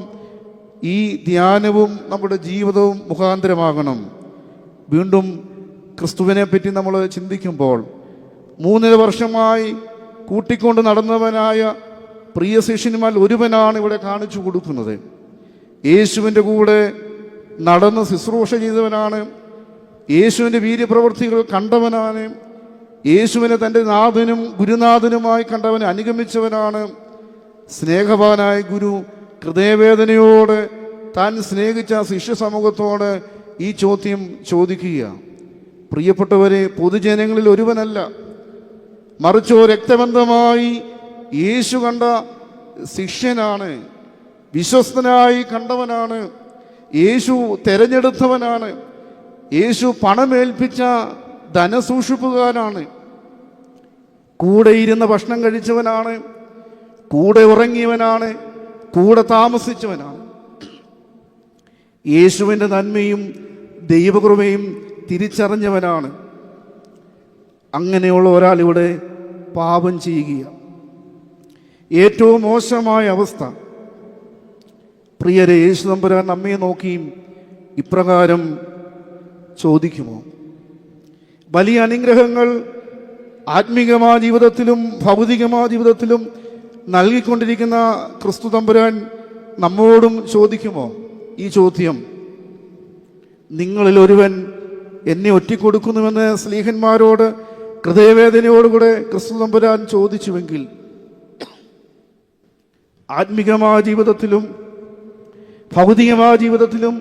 ഈ ധ്യാനവും നമ്മുടെ ജീവിതവും മുഖാന്തരമാകണം. വീണ്ടും ക്രിസ്തുവിനെ പറ്റി നമ്മൾ ചിന്തിക്കുമ്പോൾ 3 വർഷമായി കൂട്ടിക്കൊണ്ട് നടന്നവനായ പ്രിയ ശിഷ്യന്മാർ ഒരുവനാണ് ഇവിടെ കാണിച്ചു കൊടുക്കുന്നത്. യേശുവിൻ്റെ കൂടെ നടന്ന് ശുശ്രൂഷ ചെയ്തവനാണ്. യേശുവിൻ്റെ വീര്യപ്രവൃത്തികൾ കണ്ടവനാണ്. യേശുവിനെ തൻ്റെ നാഥനും ഗുരുനാഥനുമായി കണ്ടവനെ അനുഗമിച്ചവനാണ്. സ്നേഹവാനായ ഗുരു ഹൃദയവേദനയോട് താൻ സ്നേഹിച്ച ശിഷ്യ സമൂഹത്തോട് ഈ ചോദ്യം ചോദിക്കുക. പ്രിയപ്പെട്ടവരെ, പൊതുജനങ്ങളിൽ ഒരുവനല്ല, മറിച്ചോ രക്തബന്ധമായി യേശു കണ്ട ശിഷ്യനാണ്, വിശ്വസ്തനായി കണ്ടവനാണ്, യേശു തെരഞ്ഞെടുത്തവനാണ്, യേശു പണമേൽപ്പിച്ച ധനസൂക്ഷിപ്പുകാരാണ്, കൂടെ ഇരുന്ന് ഭക്ഷണം കഴിച്ചവനാണ്, കൂടെ ഉറങ്ങിയവനാണ്, കൂടെ താമസിച്ചവനാണ്. യേശുവിൻ്റെ നന്മയും ദൈവകൃപയും തിരിച്ചറിഞ്ഞവനാണ്. അങ്ങനെയുള്ള ഒരാൾ ഇവിടെ പാപം ചെയ്യുകയാണ്. ഏറ്റവും മോശമായ അവസ്ഥ. പ്രിയരെ, യേശു തമ്പുരാൻ നമ്മെ നോക്കിയും ഇപ്രകാരം ചോദിക്കുമോ? വലിയ അനുഗ്രഹങ്ങൾ ആത്മീകമായ ജീവിതത്തിലും ഭൗതികമായ ജീവിതത്തിലും നൽകിക്കൊണ്ടിരിക്കുന്ന ക്രിസ്തു തമ്പുരാൻ നമ്മോടും ചോദിക്കുമോ ഈ ചോദ്യം? നിങ്ങളിൽ ഒരുവൻ എന്നെ ഒറ്റിക്കൊടുക്കുന്നുവെന്ന് സ്ലീഹന്മാരോട് ഹൃദയവേദനയോടുകൂടെ ക്രിസ്തു തമ്പുരാൻ ചോദിച്ചുവെങ്കിൽ, ആത്മീകമായ ജീവിതത്തിലും ഭൗതികമായ ജീവിതത്തിലും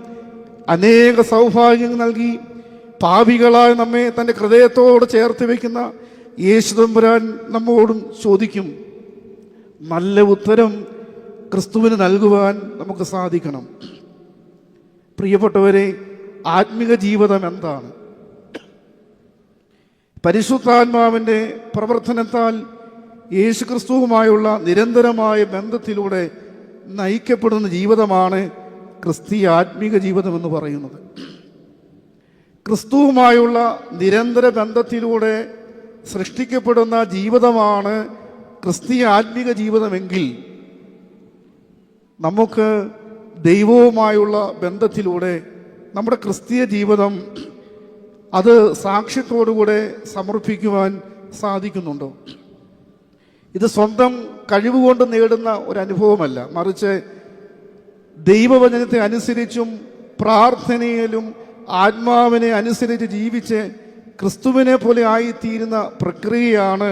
അനേക സൗഭാഗ്യങ്ങൾ നൽകി പാപികളായ നമ്മെ തൻ്റെ ഹൃദയത്തോട് ചേർത്ത് വയ്ക്കുന്ന യേശു തമ്പുരാൻ നമ്മോടും ചോദിക്കും. നല്ല ഉത്തരം ക്രിസ്തുവിന് നൽകുവാൻ നമുക്ക് സാധിക്കണം. പ്രിയപ്പെട്ടവരെ, ആത്മിക ജീവിതം എന്താണ്? പരിശുദ്ധാത്മാവിൻ്റെ പ്രവർത്തനത്താൽ യേശു ക്രിസ്തുവുമായുള്ള നിരന്തരമായ ബന്ധത്തിലൂടെ നയിക്കപ്പെടുന്ന ജീവിതമാണ് ക്രിസ്തീയ ആത്മീക ജീവിതം എന്ന് പറയുന്നത്. ക്രിസ്തുവുമായുള്ള നിരന്തര ബന്ധത്തിലൂടെ സൃഷ്ടിക്കപ്പെടുന്ന ജീവിതമാണ് ക്രിസ്തീയ ആത്മീക ജീവിതമെങ്കിൽ നമുക്ക് ദൈവവുമായുള്ള ബന്ധത്തിലൂടെ നമ്മുടെ ക്രിസ്തീയ ജീവിതം അത് സാക്ഷ്യത്തോടുകൂടെ സമർപ്പിക്കുവാൻ സാധിക്കുന്നുണ്ടോ? ഇത് സ്വന്തം കഴിവുകൊണ്ട് നേടുന്ന ഒരു അനുഭവമല്ല, മറിച്ച് ദൈവവചനത്തെ അനുസരിച്ചും പ്രാർത്ഥനയിലും ആത്മാവിനെ അനുസരിച്ച് ജീവിച്ച് ക്രിസ്തുവിനെ പോലെ ആയിത്തീരുന്ന പ്രക്രിയയാണ്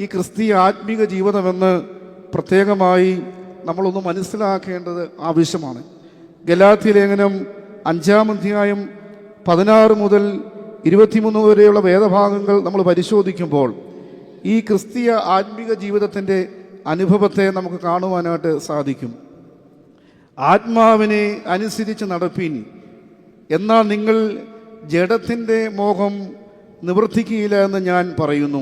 ഈ ക്രിസ്തീയ ആത്മീക ജീവിതമെന്ന് പ്രത്യേകമായി നമ്മളൊന്ന് മനസ്സിലാക്കേണ്ടത് ആവശ്യമാണ്. ഗലാത്യ ലേഖനം 5-ാം അധ്യായം 16 മുതൽ 23 വരെയുള്ള വേദഭാഗങ്ങൾ നമ്മൾ പരിശോധിക്കുമ്പോൾ ഈ ക്രിസ്തീയ ആത്മീക ജീവിതത്തിൻ്റെ അനുഭവത്തെ നമുക്ക് കാണുവാനായിട്ട് സാധിക്കും. ആത്മാവിനെ അനുസരിച്ച് നടപ്പീൻ, എന്നാൽ നിങ്ങൾ ജഡത്തിൻ്റെ മോഹം നിവർത്തിക്കുകയില്ല എന്ന് ഞാൻ പറയുന്നു.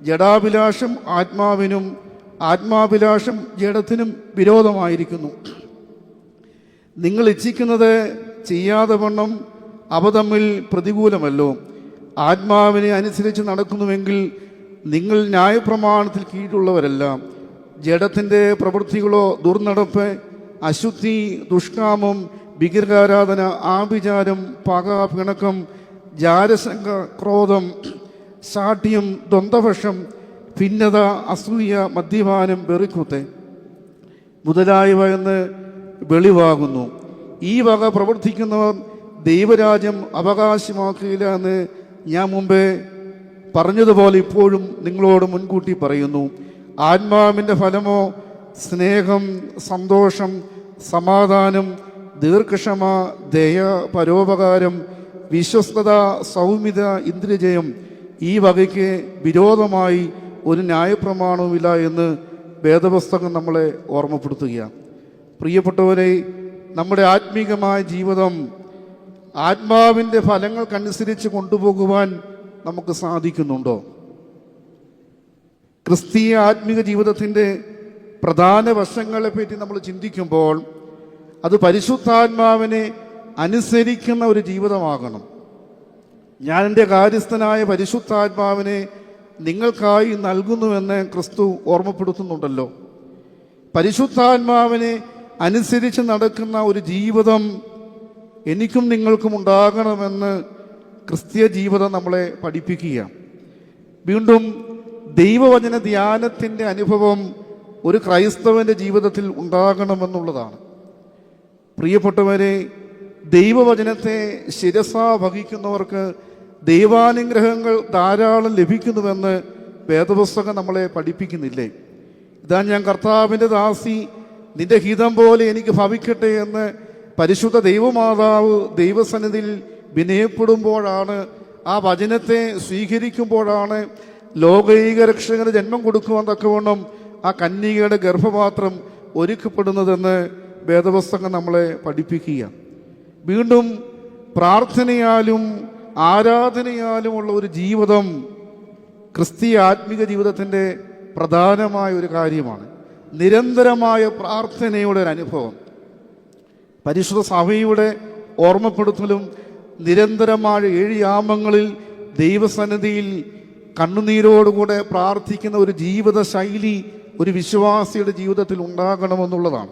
ജഡാഭിലാഷം ആത്മാവിനും ആത്മാഭിലാഷം ജഡത്തിനും വിരോധമായിരിക്കുന്നു. നിങ്ങൾ ഇച്ഛിക്കുന്നത് ചെയ്യാതെ വണ്ണം അവ തമ്മിൽ പ്രതികൂലമല്ലോ. ആത്മാവിനെ അനുസരിച്ച് നടക്കുന്നുവെങ്കിൽ നിങ്ങൾ ന്യായപ്രമാണത്തിൽ കീഴിലുള്ളവരല്ല. ജഡത്തിൻ്റെ പ്രവൃത്തികളോ ദുർനടപ്പ്, അശുദ്ധി, ദുഷ്കാമം, വിഗ്രഹാരാധന, ആഭിചാരം, പക, പിണക്കം, ജാരശങ്ക, ക്രോധം, ശാഠ്യം, ദ്വന്ദ്വപക്ഷം, ഭിന്നത, അസൂയ, മദ്യപാനം, വെറിക്കുത്ത് മുതലായവ എന്ന് വെളിവാകുന്നു. ഈ വക പ്രവർത്തിക്കുന്നവർ ദൈവരാജ്യം അവകാശമാക്കുകയില്ല എന്ന് ഞാൻ മുമ്പേ പറഞ്ഞതുപോലെ ഇപ്പോഴും നിങ്ങളോട് മുൻകൂട്ടി പറയുന്നു. ആത്മാവിൻ്റെ ഫലമോ സ്നേഹം, സന്തോഷം, സമാധാനം, ദീർഘക്ഷമ, ദയ, പരോപകാരം, വിശ്വസ്തത, സൗമ്യത, ഇന്ദ്രിയജയം. ഈ വകയ്ക്ക് വിരോധമായി ഒരു ന്യായപ്രമാണവുമില്ല എന്ന് വേദപുസ്തകം നമ്മളെ ഓർമ്മപ്പെടുത്തുകയാണ്. പ്രിയപ്പെട്ടവരെ, നമ്മുടെ ആത്മീകമായ ജീവിതം ആത്മാവിൻ്റെ ഫലങ്ങൾക്കനുസരിച്ച് കൊണ്ടുപോകുവാൻ നമുക്ക് സാധിക്കുന്നുണ്ടോ? ക്രിസ്തീയ ആത്മീക ജീവിതത്തിൻ്റെ പ്രധാന വശങ്ങളെപ്പറ്റി നമ്മൾ ചിന്തിക്കുമ്പോൾ അത് പരിശുദ്ധാത്മാവിനെ അനുസരിക്കുന്ന ഒരു ജീവിതമാകണം. ഞാൻ എൻ്റെ കാര്യസ്ഥനായ പരിശുദ്ധാത്മാവിനെ നിങ്ങൾക്കായി നൽകുന്നുവെന്ന് ക്രിസ്തു ഓർമ്മപ്പെടുത്തുന്നുണ്ടല്ലോ. പരിശുദ്ധാത്മാവിനെ അനുസരിച്ച് നടക്കുന്ന ഒരു ജീവിതം എനിക്കും നിങ്ങൾക്കും ഉണ്ടാകണമെന്ന് ക്രിസ്തീയ ജീവിതം നമ്മളെ പഠിപ്പിക്കുകയാണ്. വീണ്ടും ദൈവവചന ധ്യാനത്തിൻ്റെ അനുഭവം ഒരു ക്രൈസ്തവൻ്റെ ജീവിതത്തിൽ ഉണ്ടാകണമെന്നുള്ളതാണ്. പ്രിയപ്പെട്ടവരെ, ദൈവവചനത്തെ ശിരസാ വഹിക്കുന്നവർക്ക് ദൈവാനുഗ്രഹങ്ങൾ ധാരാളം ലഭിക്കുന്നുവെന്ന് വേദപുസ്തകം നമ്മളെ പഠിപ്പിക്കുന്നില്ലേ? ഇതാ ഞാൻ കർത്താവിൻ്റെ ദാസി, നിന്റെ ഹിതം പോലെ എനിക്ക് ഭവിക്കട്ടെ എന്ന് പരിശുദ്ധ ദൈവമാതാവ് ദൈവസന്നിധിയിൽ വിനയപ്പെടുമ്പോഴാണ്, ആ വചനത്തെ സ്വീകരിക്കുമ്പോഴാണ് ലോകൈക രക്ഷകന് ജന്മം കൊടുക്കുവാൻ തക്കവണ്ണം ആ കന്യകയുടെ ഗർഭപാത്രം ഒരുക്കപ്പെടുന്നതെന്ന് വേദപുസ്തകം നമ്മളെ പഠിപ്പിക്കുക. വീണ്ടും പ്രാർത്ഥനയാലും ആരാധനയാലുമുള്ള ഒരു ജീവിതം ക്രിസ്തീയ ആത്മീക ജീവിതത്തിൻ്റെ പ്രധാനമായ ഒരു കാര്യമാണ്. നിരന്തരമായ പ്രാർത്ഥനയുടെ ഒരു അനുഭവം, പരിശുദ്ധ സഭയുടെ ഓർമ്മപ്പെടുത്തലും നിരന്തരമായ 7 യാമങ്ങളിൽ ദൈവസന്നിധിയിൽ കണ്ണുനീരോടുകൂടെ പ്രാർത്ഥിക്കുന്ന ഒരു ജീവിത ശൈലി ഒരു വിശ്വാസിയുടെ ജീവിതത്തിൽ ഉണ്ടാകണമെന്നുള്ളതാണ്.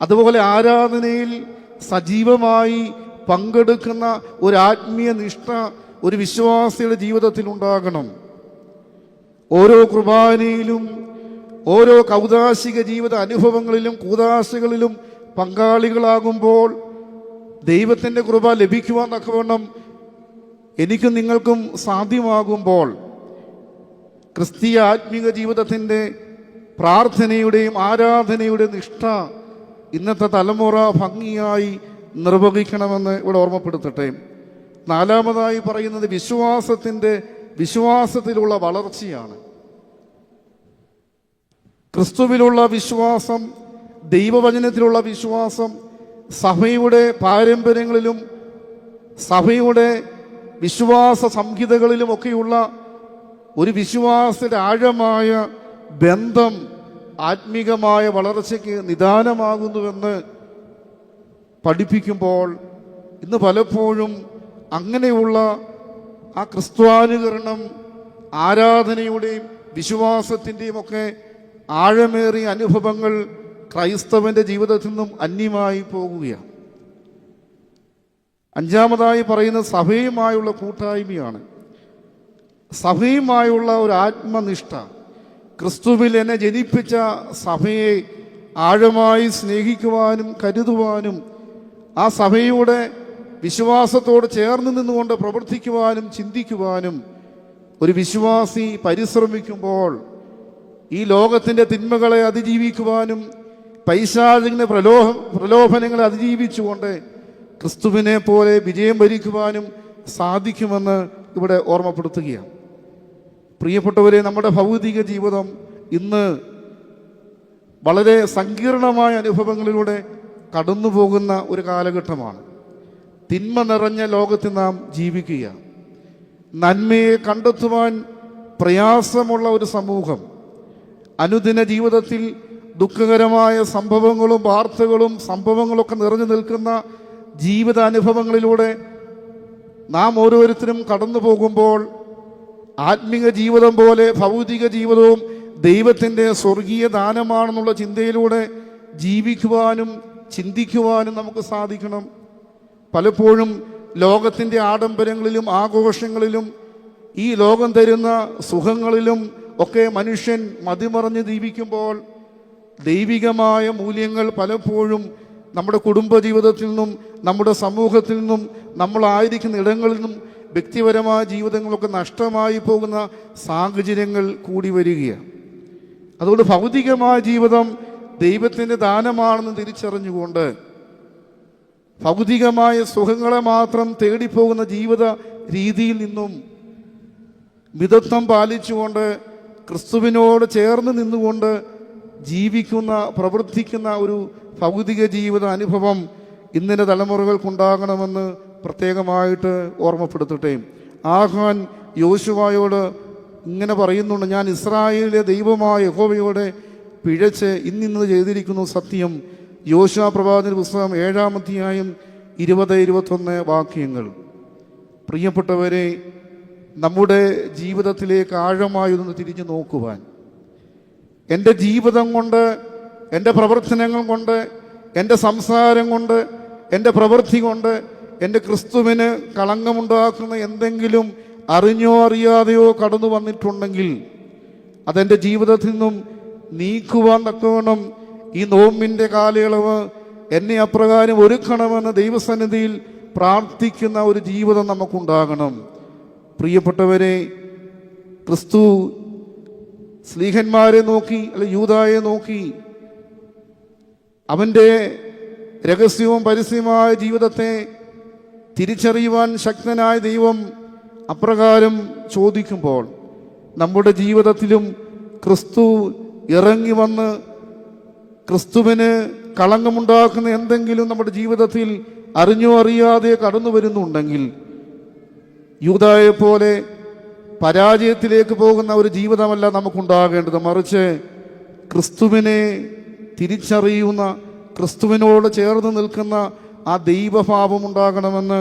അതുപോലെ ആരാധനയിൽ സജീവമായി പങ്കെടുക്കുന്ന ഒരു ആത്മീയ നിഷ്ഠ ഒരു വിശ്വാസിയുടെ ജീവിതത്തിൽ ഉണ്ടാകണം. ഓരോ കുർബാനയിലും ഓരോ കൗദാശിക ജീവിത അനുഭവങ്ങളിലും കൂദാശകളിലും പങ്കാളികളാകുമ്പോൾ ദൈവത്തിൻ്റെ കൃപ ലഭിക്കുവാൻ തക്കവണ്ണം എനിക്കും നിങ്ങൾക്കും സാധ്യമാകുമ്പോൾ ക്രിസ്തീയ ആത്മീക ജീവിതത്തിൻ്റെ പ്രാർത്ഥനയുടെയും ആരാധനയുടെയും നിഷ്ഠ ഇന്നത്തെ തലമുറ ഭംഗിയായി നിർവഹിക്കണമെന്ന് ഇവിടെ ഓർമ്മപ്പെടുത്തട്ടെ. 4-മതായി പറയുന്നത് വിശ്വാസത്തിലുള്ള വളർച്ചയാണ്. ക്രിസ്തുവിലുള്ള വിശ്വാസം, ദൈവവചനത്തിലുള്ള വിശ്വാസം, സഭയുടെ പാരമ്പര്യങ്ങളിലും സഭയുടെ വിശ്വാസ സംഹിതകളിലുമൊക്കെയുള്ള ഒരു വിശ്വാസത്തിന്റെ ആഴമായ ബന്ധം ആത്മീകമായ വളർച്ചയ്ക്ക് നിദാനമാകുന്നുവെന്ന് പഠിപ്പിക്കുമ്പോൾ ഇന്ന് പലപ്പോഴും അങ്ങനെയുള്ള ആ ക്രിസ്ത്വാനുകരണം ആരാധനയുടെയും വിശ്വാസത്തിൻ്റെയും ഒക്കെ ആഴമേറിയ അനുഭവങ്ങൾ ക്രൈസ്തവൻ്റെ ജീവിതത്തിൽ നിന്നും അന്യമായി പോകുകയാണ്. 5-മതായി പറയുന്നത് സഭയുമായുള്ള കൂട്ടായ്മയാണ്. സഭയുമായുള്ള ഒരു ആത്മനിഷ്ഠ, ക്രിസ്തുവിൽ എന്നെ ജനിപ്പിച്ച സഭയെ ആഴമായി സ്നേഹിക്കുവാനും കരുതുവാനും ആ സഭയുടെ വിശ്വാസത്തോട് ചേർന്ന് നിന്നുകൊണ്ട് പ്രവർത്തിക്കുവാനും ചിന്തിക്കുവാനും ഒരു വിശ്വാസി പരിശ്രമിക്കുമ്പോൾ ഈ ലോകത്തിൻ്റെ തിന്മകളെ അതിജീവിക്കുവാനും പൈശാചിക പ്രലോഭനങ്ങളെ അതിജീവിച്ചുകൊണ്ട് ക്രിസ്തുവിനെ പോലെ വിജയം വരിക്കുവാനും സാധിക്കുമെന്ന് ഇവിടെ ഓർമ്മപ്പെടുത്തുകയാണ്. പ്രിയപ്പെട്ടവരെ, നമ്മുടെ ഭൗതിക ജീവിതം ഇന്ന് വളരെ സങ്കീർണമായ അനുഭവങ്ങളിലൂടെ കടന്നു പോകുന്ന ഒരു കാലഘട്ടമാണ്. തിന്മ നിറഞ്ഞ ലോകത്ത് നാം ജീവിക്കുക, നന്മയെ കണ്ടെത്തുവാൻ പ്രയാസമുള്ള ഒരു സമൂഹം, അനുദിന ജീവിതത്തിൽ ദുഃഖകരമായ സംഭവങ്ങളും വാർത്തകളും സംഭവങ്ങളൊക്കെ നിറഞ്ഞു നിൽക്കുന്ന ജീവിതാനുഭവങ്ങളിലൂടെ നാം ഓരോരുത്തരും കടന്നു പോകുമ്പോൾ ആത്മീക ജീവിതം പോലെ ഭൗതിക ജീവിതവും ദൈവത്തിൻ്റെ സ്വർഗീയ ദാനമാണെന്നുള്ള ചിന്തയിലൂടെ ജീവിക്കുവാനും ചിന്തിക്കുവാനും നമുക്ക് സാധിക്കണം. പലപ്പോഴും ലോകത്തിൻ്റെ ആഡംബരങ്ങളിലും ആഘോഷങ്ങളിലും ഈ ലോകം തരുന്ന സുഖങ്ങളിലും ഒക്കെ മനുഷ്യൻ മതിമറഞ്ഞ് ജീവിക്കുമ്പോൾ ദൈവികമായ മൂല്യങ്ങൾ പലപ്പോഴും നമ്മുടെ കുടുംബജീവിതത്തിൽ നിന്നും നമ്മുടെ സമൂഹത്തിൽ നിന്നും നമ്മളായിരിക്കുന്ന ഇടങ്ങളിൽ നിന്നും വ്യക്തിപരമായ ജീവിതങ്ങളൊക്കെ നഷ്ടമായി പോകുന്ന സാഹചര്യങ്ങൾ കൂടി വരികയാണ്. അതുകൊണ്ട് ഭൗതികമായ ജീവിതം ദൈവത്തിൻ്റെ ദാനമാണെന്ന് തിരിച്ചറിഞ്ഞുകൊണ്ട് ഭൗതികമായ സുഖങ്ങളെ മാത്രം തേടിപ്പോകുന്ന ജീവിത രീതിയിൽ നിന്നും മിതത്വം പാലിച്ചുകൊണ്ട് ക്രിസ്തുവിനോട് ചേർന്ന് നിന്നുകൊണ്ട് ജീവിക്കുന്ന പ്രവർത്തിക്കുന്ന ഒരു ഭൗതിക ജീവിത അനുഭവം ഇന്നത്തെ തലമുറകൾക്കുണ്ടാകണമെന്ന് പ്രത്യേകമായിട്ട് ഓർമ്മപ്പെടുത്തട്ടെ. ആഹാൻ യോശുവയോട് ഇങ്ങനെ പറയുന്നുണ്ട്, ഞാൻ ഇസ്രായേലിലെ ദൈവമായ യഹോവയോടെ പിഴച്ച് ഇന്നിന്ന് ചെയ്തിരിക്കുന്നു സത്യം. യോശുവ പ്രവാചകന്റെ പുസ്തകം 7-ാം അധ്യായം 20-21 വാക്യങ്ങൾ. പ്രിയപ്പെട്ടവരെ, നമ്മുടെ ജീവിതത്തിലേക്ക് ആഴമായി ഒന്ന് തിരിഞ്ഞു നോക്കുവാൻ, എൻ്റെ ജീവിതം കൊണ്ട്, എൻ്റെ പ്രവർത്തനങ്ങൾ കൊണ്ട്, എൻ്റെ സംസാരം കൊണ്ട്, എൻ്റെ പ്രവൃത്തി കൊണ്ട് എൻ്റെ ക്രിസ്തുവിന് കളങ്കമുണ്ടാക്കുന്ന എന്തെങ്കിലും അറിഞ്ഞോ അറിയാതെയോ കടന്നു വന്നിട്ടുണ്ടെങ്കിൽ അതെൻ്റെ ജീവിതത്തിൽ നിന്നും നീക്കുവാൻ തക്കവണ്ണം ഈ നോമ്പിൻ്റെ കാലയളവ് എന്നെ അപ്രകാരം ഒരുക്കണമെന്ന് ദൈവസന്നിധിയിൽ പ്രാർത്ഥിക്കുന്ന ഒരു ജീവിതം നമുക്കുണ്ടാകണം. പ്രിയപ്പെട്ടവരെ, ക്രിസ്തു സ്ലീഹന്മാരെ നോക്കി, അല്ലെ യൂദായെ നോക്കി, അവൻ്റെ രഹസ്യവും പരസ്യമായ ജീവിതത്തെ തിരിച്ചറിയുവാൻ ശക്തനായ ദൈവം അപ്രകാരം ചോദിക്കുമ്പോൾ നമ്മുടെ ജീവിതത്തിലും ക്രിസ്തു ഇറങ്ങി വന്ന് ക്രിസ്തുവിന് കളങ്കമുണ്ടാക്കുന്ന എന്തെങ്കിലും നമ്മുടെ ജീവിതത്തിൽ അറിഞ്ഞോ അറിയാതെ കടന്നു വരുന്നുണ്ടെങ്കിൽ യൂദായെ പോലെ പരാജയത്തിലേക്ക് പോകുന്ന ഒരു ജീവിതമല്ല നമുക്കുണ്ടാകേണ്ടത്. മറിച്ച് ക്രിസ്തുവിനെ തിരിച്ചറിയുന്ന, ക്രിസ്തുവിനോട് ചേർന്ന് നിൽക്കുന്ന ആ ദൈവഭാവം ഉണ്ടാകണമെന്ന്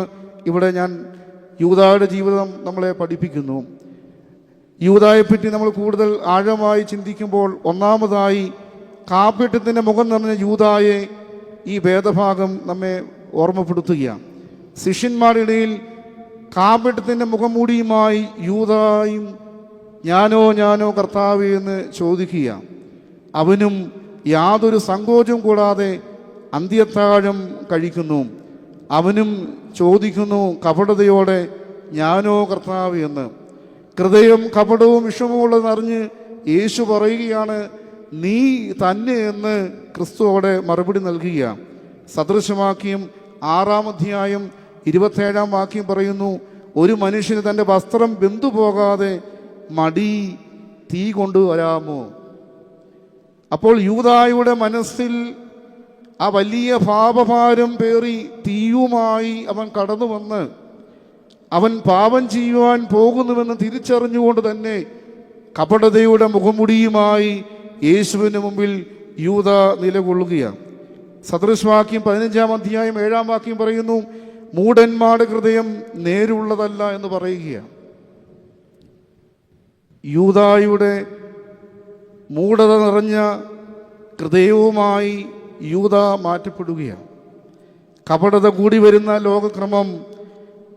ഇവിടെ ഞാൻ യൂദായുടെ ജീവിതം നമ്മളെ പഠിപ്പിക്കുന്നു. യൂദായെപ്പറ്റി നമ്മൾ കൂടുതൽ ആഴമായി ചിന്തിക്കുമ്പോൾ ഒന്നാമതായി കാപട്യത്തിൻ്റെ മുഖം നിറഞ്ഞ യൂദായെ ഈ വേദഭാഗം നമ്മെ ഓർമ്മപ്പെടുത്തുകയാണ്. ശിഷ്യന്മാരുടെ ഇടയിൽ കാപട്യത്തിൻ്റെ മുഖംമൂടിയുമായി യൂദായും ഞാനോ കർത്താവേ എന്ന് ചോദിക്കുക. അവനും യാതൊരു സങ്കോചവും കൂടാതെ അന്ത്യത്താഴം കഴിക്കുന്നു. അവനും ചോദിക്കുന്നു കപടതയോടെ, ഞാനോ കർത്താവ് എന്ന്. ഹൃദയം കപടവും വിഷമമുള്ളതെന്നറിഞ്ഞ് യേശു പറയുകയാണ്, നീ തന്നെ എന്ന് ക്രിസ്തുവോടെ മറുപടി നൽകുക. സദൃശവാക്യം 6-ാം അധ്യായം 27-ാം വാക്യം പറയുന്നു, ഒരു മനുഷ്യന് തൻ്റെ വസ്ത്രം വെന്തുപോകാതെ മടി തീ കൊണ്ടുവരാമോ? അപ്പോൾ യൂദായുടെ മനസ്സിൽ ആ വലിയ പാപഭാരം പേറി തീയുമായി അവൻ കടന്നു വന്ന് അവൻ പാപം ചെയ്യുവാൻ പോകുന്നുവെന്ന് തിരിച്ചറിഞ്ഞുകൊണ്ട് തന്നെ കപടതയുടെ മുഖമുടിയുമായി യേശുവിന് മുമ്പിൽ യൂദ നിലകൊള്ളുകയാണ്. സദൃശവാക്യം 15-ാം അധ്യായം 7-ാം വാക്യം പറയുന്നു, മൂഢന്മാരുടെ ഹൃദയം നേരുള്ളതല്ല എന്ന് പറയുകയാണ്. യൂദായുടെ മൂഢത നിറഞ്ഞ ഹൃദയവുമായി യൂദ മാറ്റപ്പെടുകയാണ്. കപടത കൂടി വരുന്ന ലോകക്രമം,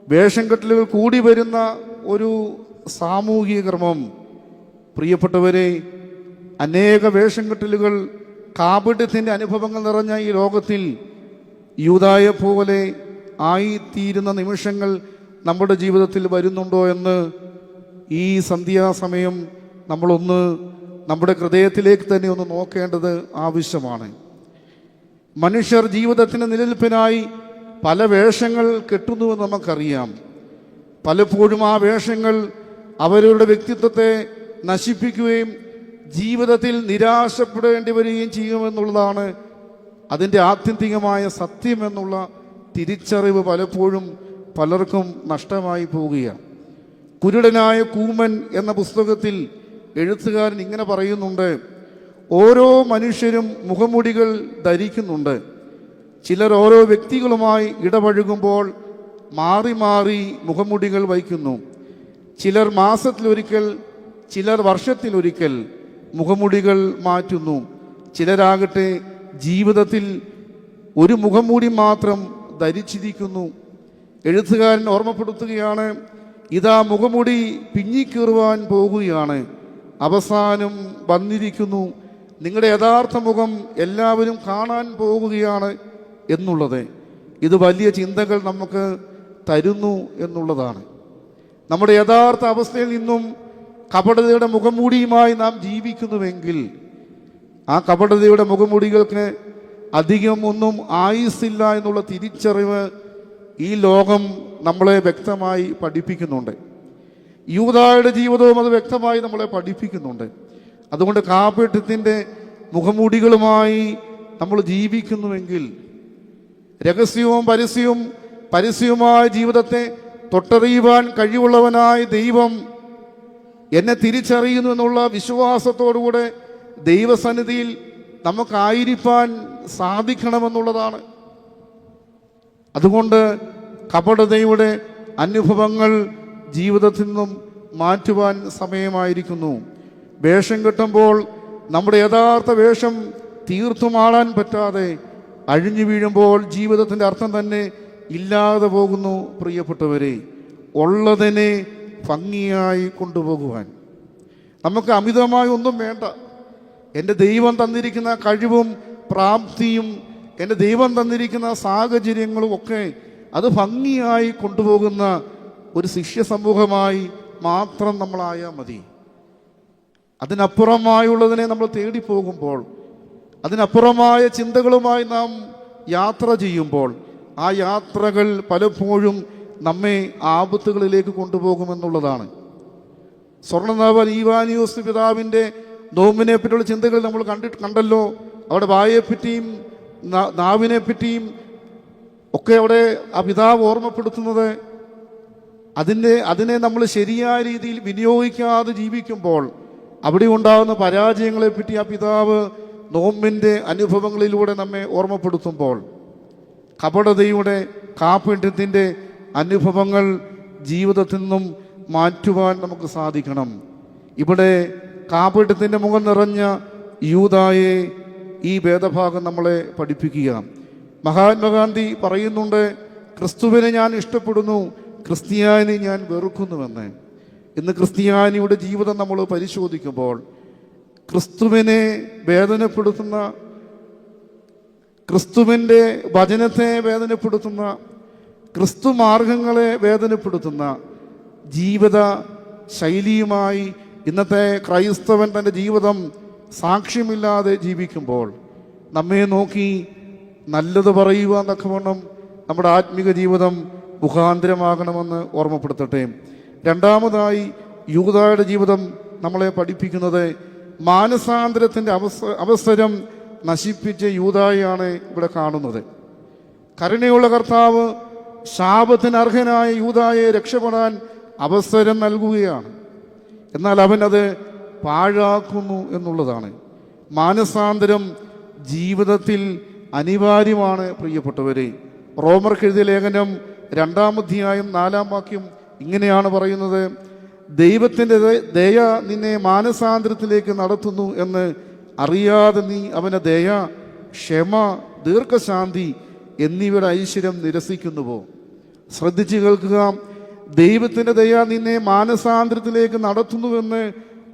വേഷം കെട്ടലുകൾ കൂടി വരുന്ന ഒരു സാമൂഹിക ക്രമം. പ്രിയപ്പെട്ടവരെ, അനേക വേഷം കെട്ടലുകൾ, കാപട്യത്തിൻ്റെ അനുഭവങ്ങൾ നിറഞ്ഞ ഈ ലോകത്തിൽ യൂദായെ പോലെ ആയിത്തീരുന്ന നിമിഷങ്ങൾ നമ്മുടെ ജീവിതത്തിൽ വരുന്നുണ്ടോ എന്ന് ഈ സന്ധ്യാസമയം നമ്മളൊന്ന് നമ്മുടെ ഹൃദയത്തിലേക്ക് തന്നെ ഒന്ന് നോക്കേണ്ടത് ആവശ്യമാണ്. മനുഷ്യർ ജീവിതത്തിൻ്റെ നിലനിൽപ്പിനായി പല വേഷങ്ങൾ കെട്ടുന്നുവെന്ന് നമുക്കറിയാം. പലപ്പോഴും ആ വേഷങ്ങൾ അവരുടെ വ്യക്തിത്വത്തെ നശിപ്പിക്കുകയും ജീവിതത്തിൽ നിരാശപ്പെടേണ്ടി വരികയും ചെയ്യുമെന്നുള്ളതാണ് അതിൻ്റെ ആത്യന്തികമായ സത്യമെന്നുള്ള തിരിച്ചറിവ് പലപ്പോഴും പലർക്കും നഷ്ടമായി പോവുകയാണ്. കുരുടനായ കൂമൻ എന്ന പുസ്തകത്തിൽ എഴുത്തുകാരൻ ഇങ്ങനെ പറയുന്നുണ്ട്: ഓരോ മനുഷ്യരും മുഖമുടികൾ ധരിക്കുന്നുണ്ട്. ചിലർ ഓരോ വ്യക്തികളുമായി ഇടപഴകുമ്പോൾ മാറി മാറി മുഖമുടികൾ വയ്ക്കുന്നു. ചിലർ മാസത്തിലൊരിക്കൽ, ചിലർ വർഷത്തിലൊരിക്കൽ മുഖമുടികൾ മാറ്റുന്നു. ചിലരാകട്ടെ ജീവിതത്തിൽ ഒരു മുഖംമൂടി മാത്രം ധരിച്ചിരിക്കുന്നു. എഴുത്തുകാരൻ ഓർമ്മപ്പെടുത്തുകയാണ്, ഇതാ മുഖമുടി പിഞ്ഞിക്കീറുവാൻ പോകുകയാണ്, അവസാനം വന്നിരിക്കുന്നു, നിങ്ങളുടെ യഥാർത്ഥ മുഖം എല്ലാവരും കാണാൻ പോകുകയാണ് എന്നുള്ളത്. ഇത് വലിയ ചിന്തകൾ നമുക്ക് തരുന്നു എന്നുള്ളതാണ്. നമ്മുടെ യഥാർത്ഥ അവസ്ഥയിൽ നിന്നും കപടതയുടെ മുഖംമൂടിയുമായി നാം ജീവിക്കുന്നുവെങ്കിൽ ആ കപടതയുടെ മുഖംമൂടികൾക്ക് അധികം ഒന്നും ആയുസ്സില്ല എന്നുള്ള തിരിച്ചറിവ് ഈ ലോകം നമ്മളെ വ്യക്തമായി പഠിപ്പിക്കുന്നുണ്ട്. യൂദായുടെ ജീവിതവും അത് വ്യക്തമായി നമ്മളെ പഠിപ്പിക്കുന്നുണ്ട്. അതുകൊണ്ട് കാപട്യത്തിൻ്റെ മുഖംമൂടികളുമായി നമ്മൾ ജീവിക്കുന്നുവെങ്കിൽ രഹസ്യവും പരസ്യവുമായ ജീവിതത്തെ തൊട്ടറിയുവാൻ കഴിവുള്ളവനായ ദൈവം എന്നെ തിരിച്ചറിയുന്നു എന്നുള്ള വിശ്വാസത്തോടുകൂടെ ദൈവസന്നിധിയിൽ നമുക്കായിരിക്കാൻ സാധിക്കണമെന്നുള്ളതാണ്. അതുകൊണ്ട് കപടതയുടെ അനുഭവങ്ങൾ ജീവിതത്തിൽ നിന്നും മാറ്റുവാൻ സമയമായിരിക്കുന്നു. വേഷം കെട്ടുമ്പോൾ നമ്മുടെ യഥാർത്ഥ വേഷം തീർത്തും ആളാൻ പറ്റാതെ അഴിഞ്ഞു വീഴുമ്പോൾ ജീവിതത്തിൻ്റെ അർത്ഥം തന്നെ ഇല്ലാതെ പോകുന്നു. പ്രിയപ്പെട്ടവരെ, ഉള്ളതിനെ ഭംഗിയായി കൊണ്ടുപോകുവാൻ നമുക്ക് അമിതമായി ഒന്നും വേണ്ട. എൻ്റെ ദൈവം തന്നിരിക്കുന്ന കഴിവും പ്രാപ്തിയും എൻ്റെ ദൈവം തന്നിരിക്കുന്ന സാഹചര്യങ്ങളും ഒക്കെ അത് ഭംഗിയായി കൊണ്ടുപോകുന്ന ഒരു ശിഷ്യ സമൂഹമായി മാത്രം നമ്മളായാൽ മതി. അതിനപ്പുറമായുള്ളതിനെ നമ്മൾ തേടിപ്പോകുമ്പോൾ, അതിനപ്പുറമായ ചിന്തകളുമായി നാം യാത്ര ചെയ്യുമ്പോൾ ആ യാത്രകൾ പലപ്പോഴും നമ്മെ ആപത്തുകളിലേക്ക് കൊണ്ടുപോകുമെന്നുള്ളതാണ്. സ്വർണ്ണനാവൻ ഈവാനിയോസ് പിതാവിൻ്റെ നോമ്പിനെ പറ്റിയുള്ള ചിന്തകൾ നമ്മൾ കണ്ടല്ലോ. അവിടെ വായെപ്പറ്റിയും നാവിനെ പറ്റിയും ഒക്കെ അവിടെ ആ പിതാവ് ഓർമ്മപ്പെടുത്തുന്നത് അതിനെ നമ്മൾ ശരിയായ രീതിയിൽ വിനിയോഗിക്കാതെ ജീവിക്കുമ്പോൾ അവിടെ ഉണ്ടാകുന്ന പരാജയങ്ങളെപ്പറ്റി ആ പിതാവ് നോമ്പിൻ്റെ അനുഭവങ്ങളിലൂടെ നമ്മെ ഓർമ്മപ്പെടുത്തുമ്പോൾ കപടതയുടെ കാപട്യത്തിൻ്റെ അനുഭവങ്ങൾ ജീവിതത്തിൽ നിന്നും മാറ്റുവാൻ നമുക്ക് സാധിക്കണം. ഇവിടെ കാപട്യത്തിൻ്റെ മുഖം നിറഞ്ഞ യൂദായെ ഈ വേദഭാഗം നമ്മളെ പഠിപ്പിക്കുക. മഹാത്മാഗാന്ധി പറയുന്നുണ്ട്, ക്രിസ്തുവിനെ ഞാൻ ഇഷ്ടപ്പെടുന്നു, ക്രിസ്ത്യാനി ഞാൻ വെറുക്കുന്നുവെന്ന്. ഇന്ന് ക്രിസ്ത്യാനിയുടെ ജീവിതം നമ്മൾ പരിശോധിക്കുമ്പോൾ ക്രിസ്തുവിനെ വേദനപ്പെടുത്തുന്ന, ക്രിസ്തുവിൻ്റെ വചനത്തെ വേദനപ്പെടുത്തുന്ന, ക്രിസ്തു മാർഗങ്ങളെ വേദനപ്പെടുത്തുന്ന ജീവിത ശൈലിയുമായി ഇന്നത്തെ ക്രൈസ്തവൻ തൻ്റെ ജീവിതം സാക്ഷ്യമില്ലാതെ ജീവിക്കുമ്പോൾ നമ്മെ നോക്കി നല്ലത് പറയുക എന്നൊക്കെ നമ്മുടെ ആത്മീക ജീവിതം മുഖാന്തരമാകണമെന്ന് ഓർമ്മപ്പെടുത്തട്ടെ. രണ്ടാമതായി യൂദായുടെ ജീവിതം നമ്മളെ പഠിപ്പിക്കുന്നത് മാനസാന്തരത്തിൻ്റെ അവസരം നശിപ്പിച്ച യൂദായാണ് ഇവിടെ കാണുന്നത്. കരുണയുള്ള കർത്താവ് ശാപത്തിന് അർഹനായ യൂദായെ രക്ഷപ്പെടാൻ അവസരം നൽകുകയാണ്. എന്നാൽ അവനത് പാഴാക്കുന്നു എന്നുള്ളതാണ്. മാനസാന്തരം ജീവിതത്തിൽ അനിവാര്യമാണ്. പ്രിയപ്പെട്ടവരെ, റോമർക്ക് എഴുതിയ ലേഖനം 2-ാം അധ്യായം 4-ാം വാക്യം ഇങ്ങനെയാണ് പറയുന്നത്: ദൈവത്തിൻ്റെ ദയ നിന്നെ മാനസാന്തരത്തിലേക്ക് നടത്തുന്നു എന്ന് അറിയാതെ നീ അവൻ്റെ ദയ, ക്ഷമ, ദീർഘശാന്തി എന്നിവയുടെ ഐശ്വര്യം നിരസിക്കുന്നുവോ? ശ്രദ്ധിച്ച് കേൾക്കുക. ദൈവത്തിൻ്റെ ദയ നിന്നെ മാനസാന്തരത്തിലേക്ക് നടത്തുന്നുവെന്ന്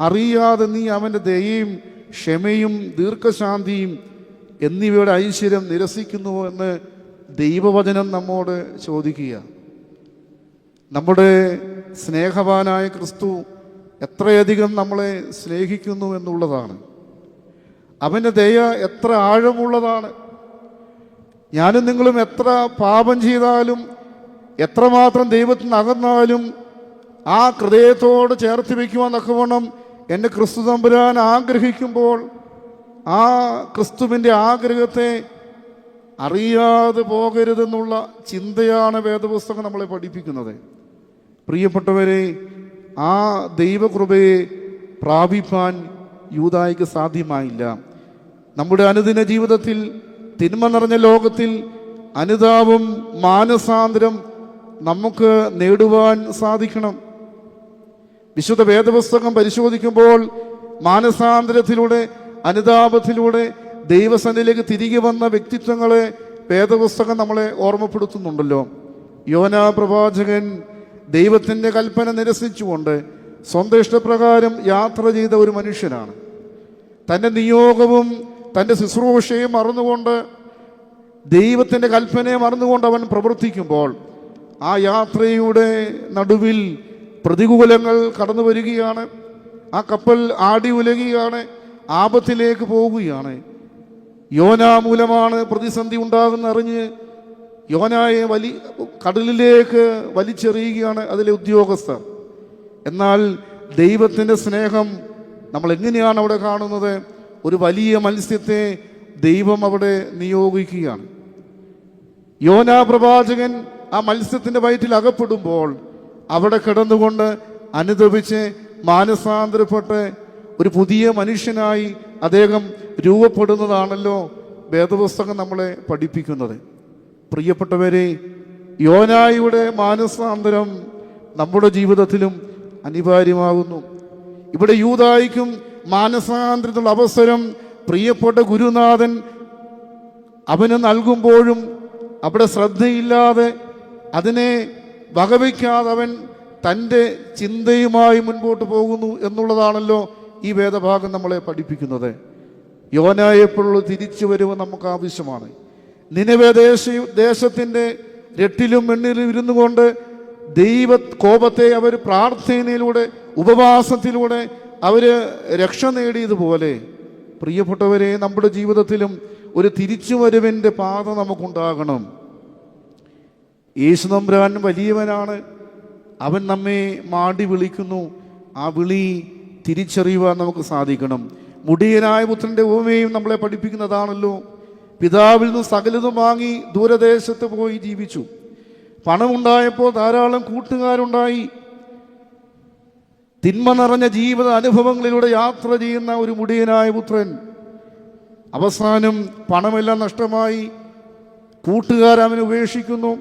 അറിയാതെ നീ അവൻ്റെ ദയയും ക്ഷമയും ദീർഘശാന്തിയും എന്നിവയുടെ ഐശ്വര്യം നിരസിക്കുന്നുവോ എന്ന് ദൈവവചനം നമ്മോട് ചോദിക്കുക. നമ്മുടെ സ്നേഹവാനായ ക്രിസ്തു എത്രയധികം നമ്മളെ സ്നേഹിക്കുന്നു എന്നുള്ളതാണ്. അവൻ്റെ ദയ എത്ര ആഴമുള്ളതാണ്. ഞാനും നിങ്ങളും എത്ര പാപം ചെയ്താലും എത്രമാത്രം ദൈവത്തിൽ നിന്ന് അകന്നാലും ആ ഹൃദയത്തോട് ചേർത്ത് വയ്ക്കുവാൻ തക്കവണ്ണം എൻ്റെ ക്രിസ്തു തമ്പുരാൻ ആഗ്രഹിക്കുമ്പോൾ ആ ക്രിസ്തുവിൻ്റെ ആഗ്രഹത്തെ അറിയാതെ പോകരുതെന്നുള്ള ചിന്തയാണ് വേദപുസ്തകം നമ്മളെ പഠിപ്പിക്കുന്നത്. പ്രിയപ്പെട്ടവരെ, ആ ദൈവകൃപയെ പ്രാപിപ്പാൻ യൂദായിക്ക് സാധ്യമായില്ല. നമ്മുടെ അനുദിന ജീവിതത്തിൽ തിന്മ നിറഞ്ഞ ലോകത്തിൽ അനുതാപം മാനസാന്തരം നമുക്ക് നേടുവാൻ സാധിക്കണം. വിശുദ്ധ വേദപുസ്തകം പരിശോധിക്കുമ്പോൾ മാനസാന്തരത്തിലൂടെ അനുതാപത്തിലൂടെ ദൈവസന്നിധിയിലേക്ക് തിരികെ വന്ന വ്യക്തിത്വങ്ങളെ വേദപുസ്തകം നമ്മളെ ഓർമ്മപ്പെടുത്തുന്നുണ്ടല്ലോ. യോനാ പ്രവാചകൻ ദൈവത്തിൻ്റെ കൽപ്പന നിരസിച്ചുകൊണ്ട് സ്വന്തം ഇഷ്ടപ്രകാരം യാത്ര ചെയ്ത ഒരു മനുഷ്യനാണ്. തൻ്റെ നിയോഗവും തൻ്റെ ശുശ്രൂഷയും മറന്നുകൊണ്ട് ദൈവത്തിൻ്റെ കൽപ്പനയെ മറന്നുകൊണ്ട് അവൻ പ്രവർത്തിക്കുമ്പോൾ ആ യാത്രയുടെ നടുവിൽ പ്രതികൂലങ്ങൾ കടന്നു വരികയാണ്. ആ കപ്പൽ ആടി ഉലയുകയാണ്, ആപത്തിലേക്ക് പോവുകയാണ്. യോനാ മൂലമാണ് പ്രതിസന്ധി ഉണ്ടാകുന്നറിഞ്ഞ് യോനായെ കടലിലേക്ക് വലിച്ചെറിയുകയാണ് അതിലെ ഉദ്യോഗസ്ഥർ. എന്നാൽ ദൈവത്തിൻ്റെ സ്നേഹം നമ്മൾ എങ്ങനെയാണ് അവിടെ കാണുന്നത്? ഒരു വലിയ മത്സ്യത്തെ ദൈവം അവിടെ നിയോഗിക്കുകയാണ്. യോനാ പ്രവാചകൻ ആ മത്സ്യത്തിൻ്റെ വയറ്റിൽ അകപ്പെടുമ്പോൾ അവിടെ കിടന്നുകൊണ്ട് അനുതപിച്ച് മാനസാന്തരപ്പെട്ട് ഒരു പുതിയ മനുഷ്യനായി അദ്ദേഹം രൂപപ്പെടുന്നതാണല്ലോ വേദപുസ്തകം നമ്മളെ പഠിപ്പിക്കുന്നത്. പ്രിയപ്പെട്ടവരെ, യോനായുടെ മാനസാന്തരം നമ്മുടെ ജീവിതത്തിലും അനിവാര്യമാകുന്നു. ഇവിടെ യൂദായിക്കും മാനസാന്തരത്തിനുള്ള അവസരം പ്രിയപ്പെട്ട ഗുരുനാഥൻ അവന് നൽകുമ്പോഴും അവിടെ ശ്രദ്ധയില്ലാതെ അതിനെ വകവയ്ക്കാതെ അവൻ തൻ്റെ ചിന്തയുമായി മുൻപോട്ട് പോകുന്നു എന്നുള്ളതാണല്ലോ ഈ വേദഭാഗം നമ്മളെ പഠിപ്പിക്കുന്നത്. യോനായെപ്പോഴുള്ള തിരിച്ചു വരവ് നമുക്ക് ആവശ്യമാണ്. നിനവേ ദേശത്തിൻ്റെ രട്ടിലും വെണ്ണിലും ഇരുന്നു കൊണ്ട് ദൈവ കോപത്തെ അവർ പ്രാർത്ഥനയിലൂടെ ഉപവാസത്തിലൂടെ അവർ രക്ഷ നേടിയതുപോലെ പ്രിയപ്പെട്ടവരെ, നമ്മുടെ ജീവിതത്തിലും ഒരു തിരിച്ചുവരവിൻ്റെ പാത നമുക്കുണ്ടാകണം. യേശു തമ്പുരാൻ വലിയവനാണ്. അവൻ നമ്മെ മാടി വിളിക്കുന്നു. ആ വിളി തിരിച്ചറിയുവാൻ നമുക്ക് സാധിക്കണം. മുടിയനായ പുത്രൻ്റെ ഉപമയും നമ്മളെ പഠിപ്പിക്കുന്നതാണല്ലോ. പിതാവിൽ നിന്ന് സകലതും വാങ്ങി ദൂരദേശത്ത് പോയി ജീവിച്ചു. പണമുണ്ടായപ്പോൾ ധാരാളം കൂട്ടുകാരുണ്ടായി. തിന്മ നിറഞ്ഞ ജീവിത അനുഭവങ്ങളിലൂടെ യാത്ര ചെയ്യുന്ന ഒരു മുടിയനായ പുത്രൻ അവസാനം പണമെല്ലാം നഷ്ടമായി. കൂട്ടുകാരവനെ ഉപേക്ഷിക്കുന്നു.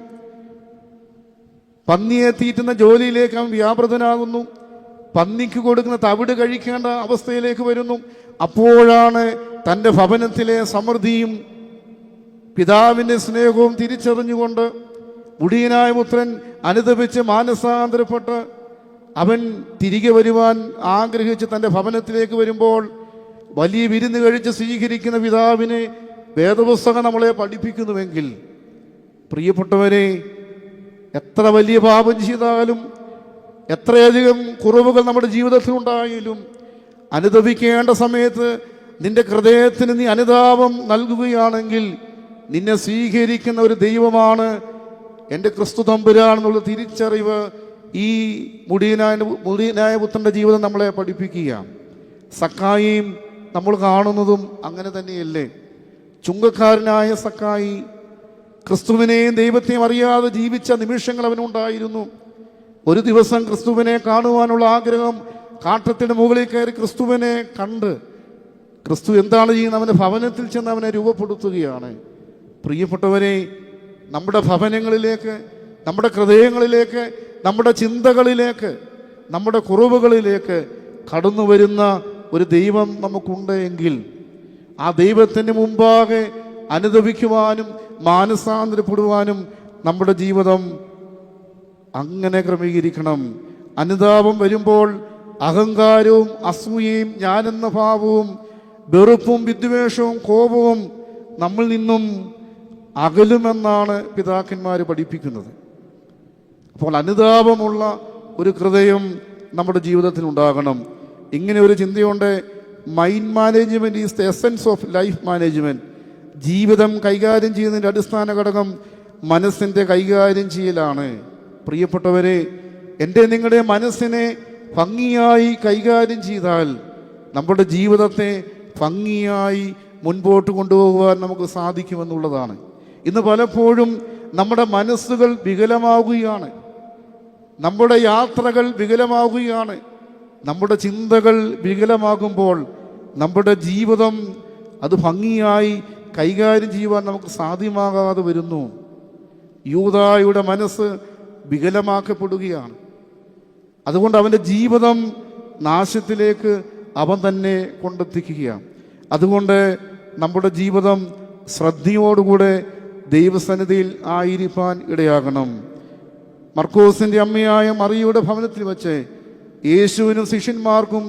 പന്നിയെ തീറ്റുന്ന ജോലിയിലേക്ക് അവൻ വ്യാപൃതനാകുന്നു. പന്നിക്ക് കൊടുക്കുന്ന തവിട് കഴിക്കേണ്ട അവസ്ഥയിലേക്ക് വരുന്നു. അപ്പോഴാണ് തൻ്റെ ഭവനത്തിലെ സമൃദ്ധിയും പിതാവിൻ്റെ സ്നേഹവും തിരിച്ചറിഞ്ഞുകൊണ്ട് മുടിയനായ പുത്രൻ അനുതപിച്ച് മാനസാന്തരപ്പെട്ട് അവൻ തിരികെ വരുവാൻ ആഗ്രഹിച്ച് തൻ്റെ ഭവനത്തിലേക്ക് വരുമ്പോൾ വലിയ വിരുന്ന് കഴിച്ച് സ്വീകരിക്കുന്ന പിതാവിനെ വേദപുസ്തകം നമ്മളെ പഠിപ്പിക്കുന്നുവെങ്കിൽ, പ്രിയപ്പെട്ടവരെ, എത്ര വലിയ പാപം ചെയ്താലും എത്രയധികം കുറവുകൾ നമ്മുടെ ജീവിതത്തിൽ ഉണ്ടായാലും അനുതപിക്കേണ്ട സമയത്ത് നിന്റെ ഹൃദയത്തിന് നീ അനുതാപം നൽകുകയാണെങ്കിൽ നിന്നെ സ്വീകരിക്കുന്ന ഒരു ദൈവമാണ് എൻ്റെ ക്രിസ്തു തമ്പുരാനെന്നുള്ള തിരിച്ചറിവ് ഈ മുടിയനായ പുത്രൻ്റെ ജീവിതം നമ്മളെ പഠിപ്പിക്കുക. സക്കായിയും നമ്മൾ കാണുന്നതും അങ്ങനെ തന്നെയല്ലേ? ചുങ്കക്കാരനായ സക്കായി ക്രിസ്തുവിനെയും ദൈവത്തെയും അറിയാതെ ജീവിച്ച നിമിഷങ്ങൾ അവനുണ്ടായിരുന്നു. ഒരു ദിവസം ക്രിസ്തുവിനെ കാണുവാനുള്ള ആഗ്രഹം, കാട്ടത്തിൻ്റെ മുകളിൽ കയറി ക്രിസ്തുവിനെ കണ്ട് ക്രിസ്തു എന്താണ് ചെയ്യുന്നത്? അവൻ്റെ ഭവനത്തിൽ ചെന്ന് അവനെ രൂപപ്പെടുത്തുകയാണ്. പ്രിയപ്പെട്ടവരെ, നമ്മുടെ ഭവനങ്ങളിലേക്ക്, നമ്മുടെ ഹൃദയങ്ങളിലേക്ക്, നമ്മുടെ ചിന്തകളിലേക്ക്, നമ്മുടെ കുറവുകളിലേക്ക് കടന്നു വരുന്ന ഒരു ദൈവം നമുക്കുണ്ട് എങ്കിൽ ആ ദൈവത്തിന് മുമ്പാകെ അനുദപിക്കുവാനും മാനസാന്തരപ്പെടുവാനും നമ്മുടെ ജീവിതം അങ്ങനെ ക്രമീകരിക്കണം. അനുതാപം വരുമ്പോൾ അഹങ്കാരവും അസൂയയും ഞാനെന്ന ഭാവവും വെറുപ്പും വിദ്വേഷവും കോപവും നമ്മിൽ നിന്നും അകലുമെന്നാണ് പിതാക്കന്മാർ പഠിപ്പിക്കുന്നത്. അപ്പോൾ അനുതാപമുള്ള ഒരു ഹൃദയം നമ്മുടെ ജീവിതത്തിൽ ഉണ്ടാകണം. ഇങ്ങനെ ഒരു ചിന്തയുണ്ട്, mind management is the essence of life management. ജീവിതം കൈകാര്യം ചെയ്യുന്നതിൻ്റെ അടിസ്ഥാന ഘടകം മനസ്സിൻ്റെ കൈകാര്യം ചെയ്യലാണ്. പ്രിയപ്പെട്ടവരെ, എൻ്റെ നിങ്ങളുടെ മനസ്സിനെ ഭംഗിയായി കൈകാര്യം ചെയ്താൽ നമ്മുടെ ജീവിതത്തെ ഭംഗിയായി മുൻപോട്ട് കൊണ്ടുപോകുവാൻ നമുക്ക് സാധിക്കുമെന്നുള്ളതാണ്. ഇന്ന് പലപ്പോഴും നമ്മുടെ മനസ്സുകൾ വികലമാവുകയാണ്, നമ്മുടെ യാത്രകൾ വികലമാവുകയാണ്. നമ്മുടെ ചിന്തകൾ വികലമാകുമ്പോൾ നമ്മുടെ ജീവിതം അത് ഭംഗിയായി കൈകാര്യം ചെയ്യുവാൻ നമുക്ക് സാധ്യമാകാതെ വരുന്നു. യൂദായുടെ മനസ്സ് വികലമാക്കപ്പെടുകയാണ്. അതുകൊണ്ട് അവൻ്റെ ജീവിതം നാശത്തിലേക്ക് അവൻ തന്നെ കൊണ്ടെത്തിക്കുകയാണ്. അതുകൊണ്ട് നമ്മുടെ ജീവിതം ശ്രദ്ധയോടുകൂടെ ദൈവസന്നിധിയിൽ ആയിരിക്കാൻ ഇടയാകണം. മർക്കോസിൻ്റെ അമ്മയായ മറിയയുടെ ഭവനത്തിൽ വെച്ച് യേശുവിനും ശിഷ്യന്മാർക്കും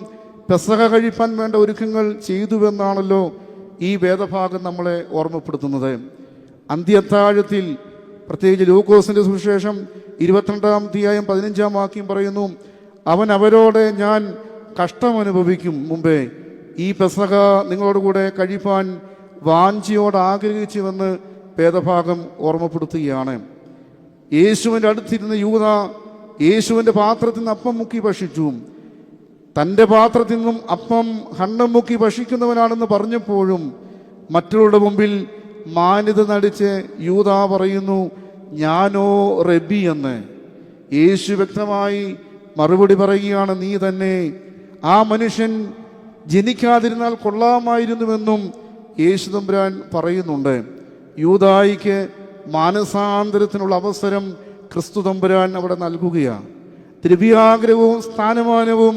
പെസഹ കഴിപ്പാൻ വേണ്ട ഒരുക്കങ്ങൾ ചെയ്തുവെന്നാണല്ലോ ഈ വേദഭാഗം നമ്മളെ ഓർമ്മപ്പെടുത്തുന്നത്. അന്ത്യത്താഴത്തിൽ, പ്രത്യേകിച്ച് ലൂക്കോസിൻ്റെ സുവിശേഷം 22-ാം അധ്യായം 15-ാം വാക്യം പറയുന്നു, അവൻ അവരോട്, ഞാൻ കഷ്ടമനുഭവിക്കും മുമ്പേ ഈ പെസഹ നിങ്ങളോടുകൂടെ കഴിപ്പാൻ വാഞ്ചിയോട് ആഗ്രഹിച്ചുവെന്ന് വേദഭാഗം ഓർമ്മപ്പെടുത്തുകയാണ്. യേശുവിൻ്റെ അടുത്തിരുന്ന യൂദ യേശുവിൻ്റെ പാത്രത്തിൽ നിന്ന് അപ്പം മുക്കി ഭക്ഷിച്ചു. തൻ്റെ പാത്രത്തിൽ നിന്നും അപ്പം ഹണ്ണം മുക്കി ഭക്ഷിക്കുന്നവനാണെന്ന് പറഞ്ഞപ്പോഴും മറ്റുള്ളവരുടെ മുമ്പിൽ മാന്യത നടിച്ച് യൂദ പറയുന്നു, ഞാനോ റബ്ബി എന്ന്. യേശു വ്യക്തമായി മറുപടി പറയുകയാണ്, നീ തന്നെ. ആ മനുഷ്യൻ ജനിക്കാതിരുന്നാൽ കൊള്ളാമായിരുന്നുവെന്നും യേശു തമ്പുരാൻ പറയുന്നുണ്ട്. യൂദായിക്ക് മാനസാന്തരത്തിനുള്ള അവസരം ക്രിസ്തു തമ്പുരാൻ അവിടെ നൽകുകയാണ്. ദ്രവ്യാഗ്രഹവും സ്ഥാനമാനവും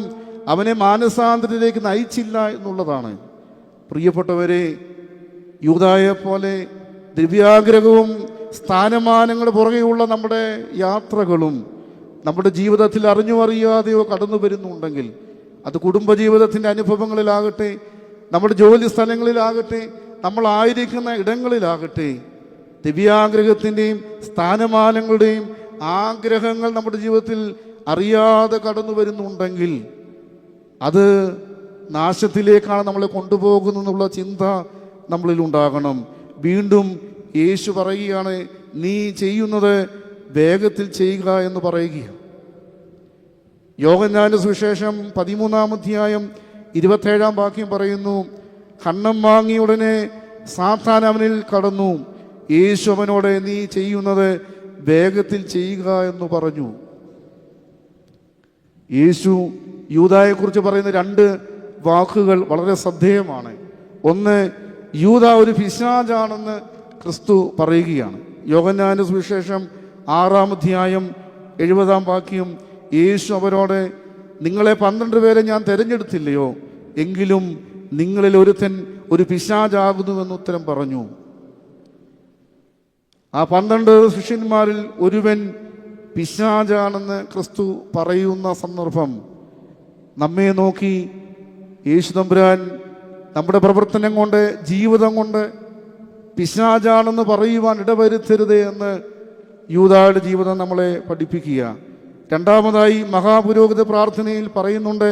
അവനെ മാനസാന്തരത്തിലേക്ക് നയിച്ചില്ല എന്നുള്ളതാണ്. പ്രിയപ്പെട്ടവരെ, യൂദായെ പോലെ ദ്രവ്യാഗ്രഹവും സ്ഥാനമാനങ്ങളുടെ പുറകെയുള്ള നമ്മുടെ യാത്രകളും നമ്മുടെ ജീവിതത്തിൽ അറിഞ്ഞോ അറിയാതെയോ കടന്നു വരുന്നുണ്ടെങ്കിൽ, അത് കുടുംബജീവിതത്തിൻ്റെ അനുഭവങ്ങളിലാകട്ടെ, നമ്മുടെ ജോലി സ്ഥലങ്ങളിലാകട്ടെ, നമ്മളായിരിക്കുന്ന ഇടങ്ങളിലാകട്ടെ, ദിവ്യാഗ്രഹത്തിൻ്റെയും സ്ഥാനമാനങ്ങളുടെയും ആഗ്രഹങ്ങൾ നമ്മുടെ ജീവിതത്തിൽ അറിയാതെ കടന്നു വരുന്നുണ്ടെങ്കിൽ അത് നാശത്തിലേക്കാണ് നമ്മളെ കൊണ്ടുപോകുന്നെന്നുള്ള ചിന്ത നമ്മളിൽ ഉണ്ടാകണം. വീണ്ടും യേശു പറയുകയാണ്, നീ ചെയ്യുന്നത് വേഗത്തിൽ ചെയ്യുക എന്ന് പറയുകയാണ്. യോഹന്നാന്റെ സുവിശേഷം 13-ാം അധ്യായം 27-ാം വാക്യം പറയുന്നു, കണ്ണം വാങ്ങിയ ഉടനെ സാത്താൻ അവനിൽ കടന്നു. യേശു അവനോട്, നീ ചെയ്യുന്നത് വേഗത്തിൽ ചെയ്യുക എന്ന് പറഞ്ഞു. യേശു യൂദായെക്കുറിച്ച് പറയുന്ന 2 വാക്കുകൾ വളരെ ശ്രദ്ധേയമാണ്. ഒന്ന്, യൂദ ഒരു പിശാചാണെന്ന് ക്രിസ്തു പറയുകയാണ്. യോഹന്നാന്റെ സുവിശേഷം 6-ാം അധ്യായം 70-ാം വാക്യം, യേശു അവരോട്, നിങ്ങളെ 12 പേരെ ഞാൻ തിരഞ്ഞെടുത്തില്ലയോ, എങ്കിലും നിങ്ങളിൽ ഒരുത്തൻ ഒരു പിശാചാകുന്നുവെന്ന് ഉത്തരം പറഞ്ഞു. ആ 12 ശിഷ്യന്മാരിൽ ഒരുവൻ പിശാചാണെന്ന് ക്രിസ്തു പറയുന്ന സന്ദർഭം നമ്മെ നോക്കി യേശു തമ്പുരാൻ നമ്മുടെ പ്രവർത്തനം കൊണ്ട്, ജീവിതം കൊണ്ട് പിശാചാണെന്ന് പറയുവാൻ ഇടവരുത്തരുതേ എന്ന് യൂദായുടെ ജീവിതം നമ്മളെ പഠിപ്പിക്കുക. രണ്ടാമതായി മഹാപുരോഹിത പ്രാർത്ഥനയിൽ പറയുന്നുണ്ട്,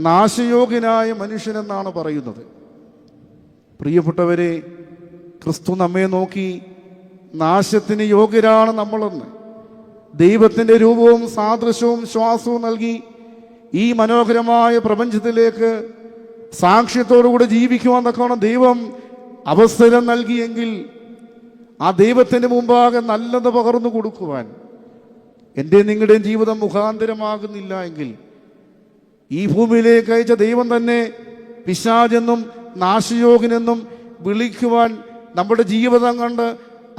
നാശയോഗ്യനായ മനുഷ്യനെന്നാണ് പറയുന്നത്. പ്രിയപ്പെട്ടവരെ, ക്രിസ്തു നമ്മെ നോക്കി നാശത്തിന് യോഗ്യരാണ് നമ്മളെന്ന്, ദൈവത്തിൻ്റെ രൂപവും സാദൃശ്യവും ശ്വാസവും നൽകി ഈ മനോഹരമായ പ്രപഞ്ചത്തിലേക്ക് സാക്ഷ്യത്തോടുകൂടെ ജീവിക്കുവാൻ തക്കവണ്ണം ദൈവം അവസരം നൽകിയെങ്കിൽ ആ ദൈവത്തിൻ്റെ മുമ്പാകെ നല്ലത് പകർന്നു കൊടുക്കുവാൻ എൻ്റെ നിങ്ങളുടെയും ജീവിതം മുഖാന്തരമാകുന്നില്ല എങ്കിൽ ഈ ഭൂമിയിലേക്ക് അയച്ച ദൈവം തന്നെ പിശാചെന്നും നാശയോഗ്യനെന്നും വിളിക്കുവാൻ നമ്മുടെ ജീവിതം കണ്ട്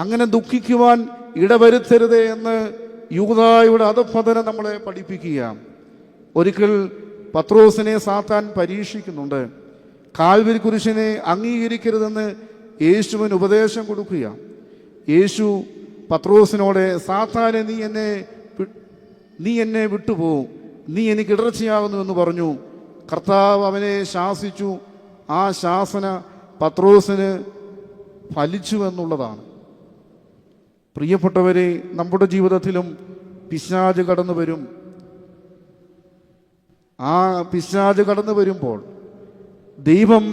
അങ്ങനെ ദുഃഖിക്കുവാൻ ഇടവരുത്തരുതേ എന്ന് യൂദായുടെ അധഃപതനം നമ്മളെ പഠിപ്പിക്കുക. ഒരിക്കൽ പത്രോസിനെ സാത്താൻ പരീക്ഷിക്കുന്നുണ്ട്. കാൽവരി കുരിശിനെ അംഗീകരിക്കരുതെന്ന് യേശുവിന് ഉപദേശം കൊടുക്കുക. യേശു പത്രോസിനോട്, സാത്താനെ നീ എന്നെ വിട്ടുപോകും, നീ എനിക്ക് ഇടർച്ചയാകുന്നു എന്ന് പറഞ്ഞു. കർത്താവ് അവനെ ശാസിച്ചു, ആ ശാസന പത്രോസിന് ഫലിച്ചു എന്നുള്ളതാണ്. പ്രിയപ്പെട്ടവരെ, നമ്മുടെ ജീവിതത്തിലും പിശാച് കടന്നു വരും. ആ പിശാച് കടന്നു വരുമ്പോൾ, ദൈവം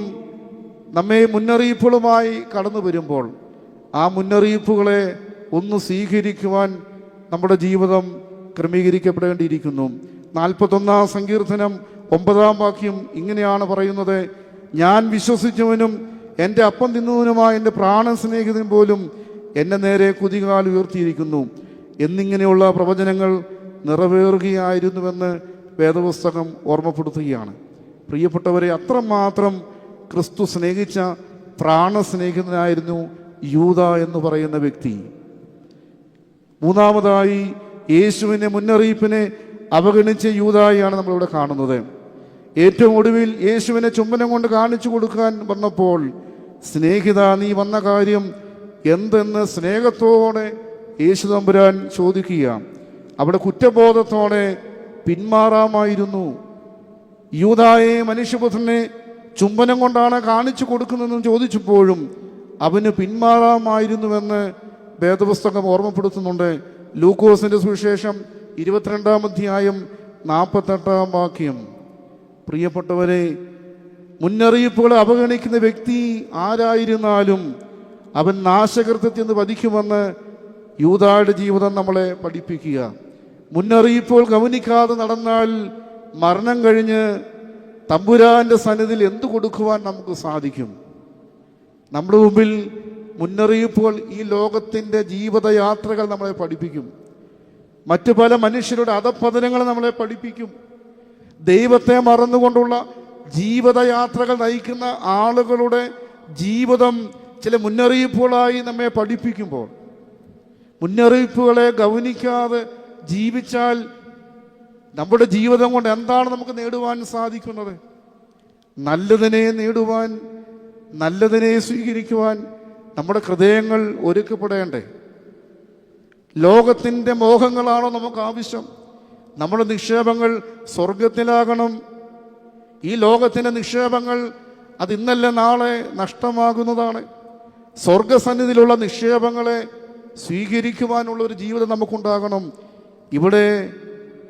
നമ്മെ മുന്നറിയിപ്പുകളുമായി കടന്നു വരുമ്പോൾ, ആ മുന്നറിയിപ്പുകളെ ഒന്ന് സ്വീകരിക്കുവാൻ നമ്മുടെ ജീവിതം ക്രമീകരിക്കപ്പെടേണ്ടിയിരിക്കുന്നു. 41 സങ്കീർത്തനം 9 വാക്യം ഇങ്ങനെയാണ് പറയുന്നത്: ഞാൻ വിശ്വസിച്ചവനും എൻ്റെ അപ്പം തിന്നവനുമായ എൻ്റെ പ്രാണ സ്നേഹിതൻ പോലും എന്നെ നേരെ കുതികാൽ ഉയർത്തിയിരിക്കുന്നു എന്നിങ്ങനെയുള്ള പ്രവചനങ്ങൾ നിറവേറുകയായിരുന്നുവെന്ന് വേദപുസ്തകം ഓർമ്മപ്പെടുത്തുകയാണ്. പ്രിയപ്പെട്ടവരെ, അത്രമാത്രം ക്രിസ്തു സ്നേഹിച്ച പ്രാണസ്നേഹിതനായിരുന്നു യൂദ എന്ന് പറയുന്ന വ്യക്തി. മൂന്നാമതായി, യേശുവിൻ്റെ മുന്നറിയിപ്പിനെ അവഗണിച്ച യൂദായാണ് നമ്മളിവിടെ കാണുന്നത്. ഏറ്റവും ഒടുവിൽ യേശുവിനെ ചുംബനം കൊണ്ട് കാണിച്ചു കൊടുക്കാൻ വന്നപ്പോൾ, സ്നേഹിത, നീ വന്ന കാര്യം എന്തെന്ന് സ്നേഹത്തോടെ യേശു തമ്പുരാൻ ചോദിക്കുക. അവിടെ കുറ്റബോധത്തോടെ പിന്മാറാമായിരുന്നു. യൂദായെ, മനുഷ്യപുത്രനെ ചുംബനം കൊണ്ടാണ് കാണിച്ചു കൊടുക്കുന്നതെന്ന് ചോദിച്ചപ്പോഴും അവന് പിന്മാറാമായിരുന്നുവെന്ന് വേദപുസ്തകം ഓർമ്മപ്പെടുത്തുന്നുണ്ട്. ലൂക്കോസിന്റെ സുവിശേഷം 22 അധ്യായം 48 വാക്യം. പ്രിയപ്പെട്ടവരെ, മുന്നറിയിപ്പുകളെ അവഗണിക്കുന്ന വ്യക്തി ആരായിരുന്നാലും അവൻ നാശകൃത്യത്തിൽ നിന്ന് വധിക്കുമെന്ന് യൂദായുടെ ജീവിതം നമ്മളെ പഠിപ്പിക്കുക. മുന്നറിയിപ്പുകൾ ഗൗനിക്കാതെ നടന്നാൽ മരണം കഴിഞ്ഞ് തമ്പുരാന്റെ സന്നിധിയിൽ എന്തു കൊടുക്കുവാൻ നമുക്ക് സാധിക്കും? നമ്മുടെ മുമ്പിൽ മുന്നറിയിപ്പുകൾ, ഈ ലോകത്തിൻ്റെ ജീവിതയാത്രകൾ നമ്മളെ പഠിപ്പിക്കും. മറ്റു പല മനുഷ്യരുടെ അധപ്പതനങ്ങൾ നമ്മളെ പഠിപ്പിക്കും. ദൈവത്തെ മറന്നുകൊണ്ടുള്ള ജീവിതയാത്രകൾ നയിക്കുന്ന ആളുകളുടെ ജീവിതം ചില മുന്നറിയിപ്പുകളായി നമ്മെ പഠിപ്പിക്കുമ്പോൾ, മുന്നറിയിപ്പുകളെ ഗൗനിക്കാതെ ജീവിച്ചാൽ നമ്മുടെ ജീവിതം കൊണ്ട് എന്താണ് നമുക്ക് നേടുവാൻ സാധിക്കുന്നത്? നല്ലതിനെ നേടുവാൻ, നല്ലതിനെ സ്വീകരിക്കുവാൻ നമ്മുടെ ഹൃദയങ്ങൾ ഒരുക്കപ്പെടേണ്ടേ? ലോകത്തിൻ്റെ മോഹങ്ങളാണോ നമുക്ക് ആവശ്യം? നമ്മുടെ നിക്ഷേപങ്ങൾ സ്വർഗത്തിലാകണം. ഈ ലോകത്തിൻ്റെ നിക്ഷേപങ്ങൾ അത് ഇന്നല്ല നാളെ നഷ്ടമാകുന്നതാണ്. സ്വർഗസന്നിധിയിലുള്ള നിക്ഷേപങ്ങളെ സ്വീകരിക്കുവാനുള്ള ഒരു ജീവിതം നമുക്കുണ്ടാകണം. ഇവിടെ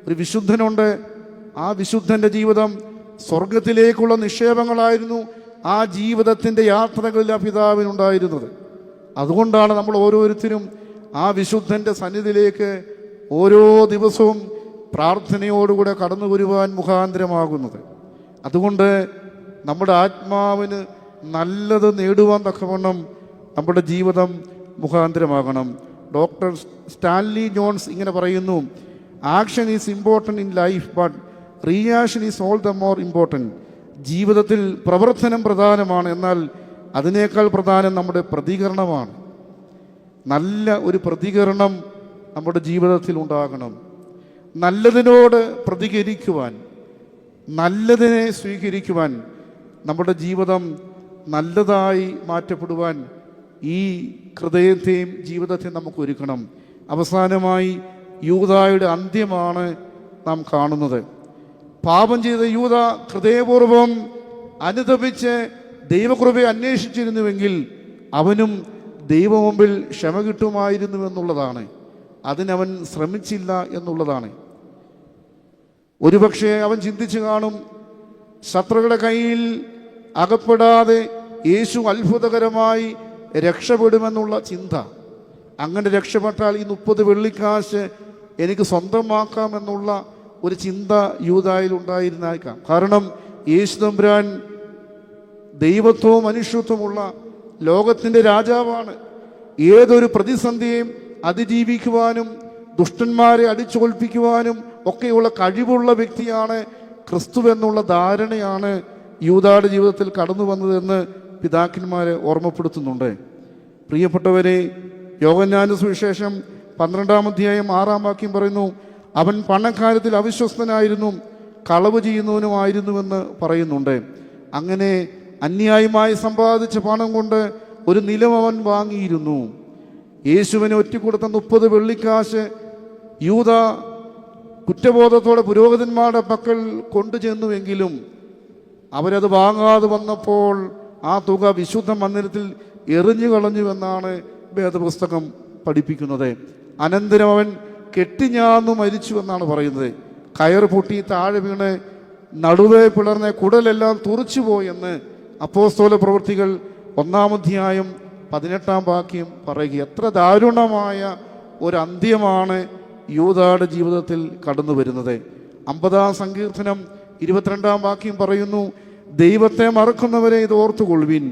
ഒരു വിശുദ്ധനുണ്ട്. ആ വിശുദ്ധൻ്റെ ജീവിതം സ്വർഗത്തിലേക്കുള്ള നിക്ഷേപങ്ങളായിരുന്നു ആ ജീവിതത്തിൻ്റെ യാത്രകളിൽ ആ പിതാവിനുണ്ടായിരുന്നത്. അതുകൊണ്ടാണ് നമ്മൾ ഓരോരുത്തരും ആ വിശുദ്ധൻ്റെ സന്നിധിയിലേക്ക് ഓരോ ദിവസവും പ്രാർത്ഥനയോടുകൂടെ കടന്നു വരുവാൻ മുഖാന്തരമാകുന്നത്. അതുകൊണ്ട് നമ്മുടെ ആത്മാവിന് നല്ലത് നേടുവാൻ തക്കവണ്ണം നമ്മുടെ ജീവിതം മുഖാന്തരമാകണം. ഡോക്ടർ സ്റ്റാൻലി ജോൺസ് ഇങ്ങനെ പറയുന്നു: action is important in life, but reaction is all the more important. ജീവിതത്തിൽ പ്രവർത്തനം പ്രധാനമാണ്, എന്നാൽ അതിനേക്കാൾ പ്രധാനം നമ്മുടെ പ്രതികരണമാണ്. നല്ല ഒരു പ്രതികരണം നമ്മുടെ ജീവിതത്തിൽ ഉണ്ടാകണം. നല്ലതിനോട് പ്രതികരിക്കുവാൻ, നല്ലതിനെ സ്വീകരിക്കുവാൻ, നമ്മുടെ ജീവിതം നല്ലതായി മാറ്റപ്പെടുവാൻ ഈ ഹൃദയത്തെയും ജീവിതത്തെയും നമുക്ക് ഒരുക്കണം. അവസാനമായി യൂദായുടെ അന്ത്യമാണ് നാം കാണുന്നത്. പാപം ചെയ്ത യൂദ ഹൃദയപൂർവ്വം അനുതപിച്ച് ദൈവകൃപയെ അന്വേഷിച്ചിരുന്നുവെങ്കിൽ അവനും ദൈവമുമ്പിൽ ക്ഷമ കിട്ടുമായിരുന്നുവെന്നുള്ളതാണ്. അതിനവൻ ശ്രമിച്ചില്ല എന്നുള്ളതാണ്. ഒരുപക്ഷെ അവൻ ചിന്തിച്ചു കാണും, ശത്രുക്കളുടെ കയ്യിൽ അകപ്പെടാതെ യേശു അത്ഭുതകരമായി രക്ഷപ്പെടുമെന്നുള്ള ചിന്ത. അങ്ങനെ രക്ഷപ്പെട്ടാൽ ഈ 30 വെള്ളിക്കാശ് എനിക്ക് സ്വന്തമാക്കാമെന്നുള്ള ഒരു ചിന്ത യൂദായിൽ ഉണ്ടായിരുന്നേക്കാം. കാരണം യേശു തമ്പുരാൻ ദൈവത്വവും മനുഷ്യത്വമുള്ള ലോകത്തിൻ്റെ രാജാവാണ്. ഏതൊരു പ്രതിസന്ധിയെയും അതിജീവിക്കുവാനും ദുഷ്ടന്മാരെ അടിച്ചോൽപ്പിക്കുവാനും ഒക്കെയുള്ള കഴിവുള്ള വ്യക്തിയാണ് ക്രിസ്തു എന്നുള്ള ധാരണയാണ് യൂദായുടെ ജീവിതത്തിൽ കടന്നു വന്നതെന്ന് പിതാക്കന്മാരെ ഓർമ്മപ്പെടുത്തുന്നുണ്ട്. പ്രിയപ്പെട്ടവരെ, യോഹന്നാന്റെ സുവിശേഷം 12 അധ്യായം 6 വാക്യം പറയുന്നു: അവൻ പണക്കാര്യത്തിൽ അവിശ്വസ്തനായിരുന്നു, കളവ് ചെയ്യുന്നവനുമായിരുന്നുവെന്ന് പറയുന്നുണ്ട്. അങ്ങനെ അന്യായമായി സമ്പാദിച്ച പണം കൊണ്ട് ഒരു നിലം അവൻ വാങ്ങിയിരുന്നു. യേശുവിനെ ഒറ്റിക്കൊടുത്ത 30 വെള്ളിക്കാശ് യൂദ കുറ്റബോധത്തോടെ പുരോഹിതന്മാരുടെ പക്കൽ കൊണ്ടുചെന്നുവെങ്കിലും അവരത് വാങ്ങാതെ വന്നപ്പോൾ ആ തുക വിശുദ്ധ മന്ദിരത്തിൽ എറിഞ്ഞു കളഞ്ഞുവെന്നാണ് വേദപുസ്തകം പഠിപ്പിക്കുന്നത്. അനന്തരം അവൻ കെട്ടിഞ്ഞാന്നു മരിച്ചു എന്നാണ് പറയുന്നത്. കയർ പൊട്ടി താഴെ വീണ് നടുവേ പിളർന്ന് കുടലെല്ലാം തുറച്ചുപോയെന്ന് അപ്പോസ്തല പ്രവൃത്തികൾ 1-ാം അധ്യായം 18-ാം വാക്യം പറയുക. എത്ര ദാരുണമായ ഒരു അന്ത്യമാണ് യൂദായുടെ ജീവിതത്തിൽ കടന്നു വരുന്നത്. 50-ാം സങ്കീർത്തനം 22-ാം വാക്യം പറയുന്നു, ദൈവത്തെ മറക്കുന്നവരെ ഇത് ഓർത്തുകൊള്ളുവിൻ,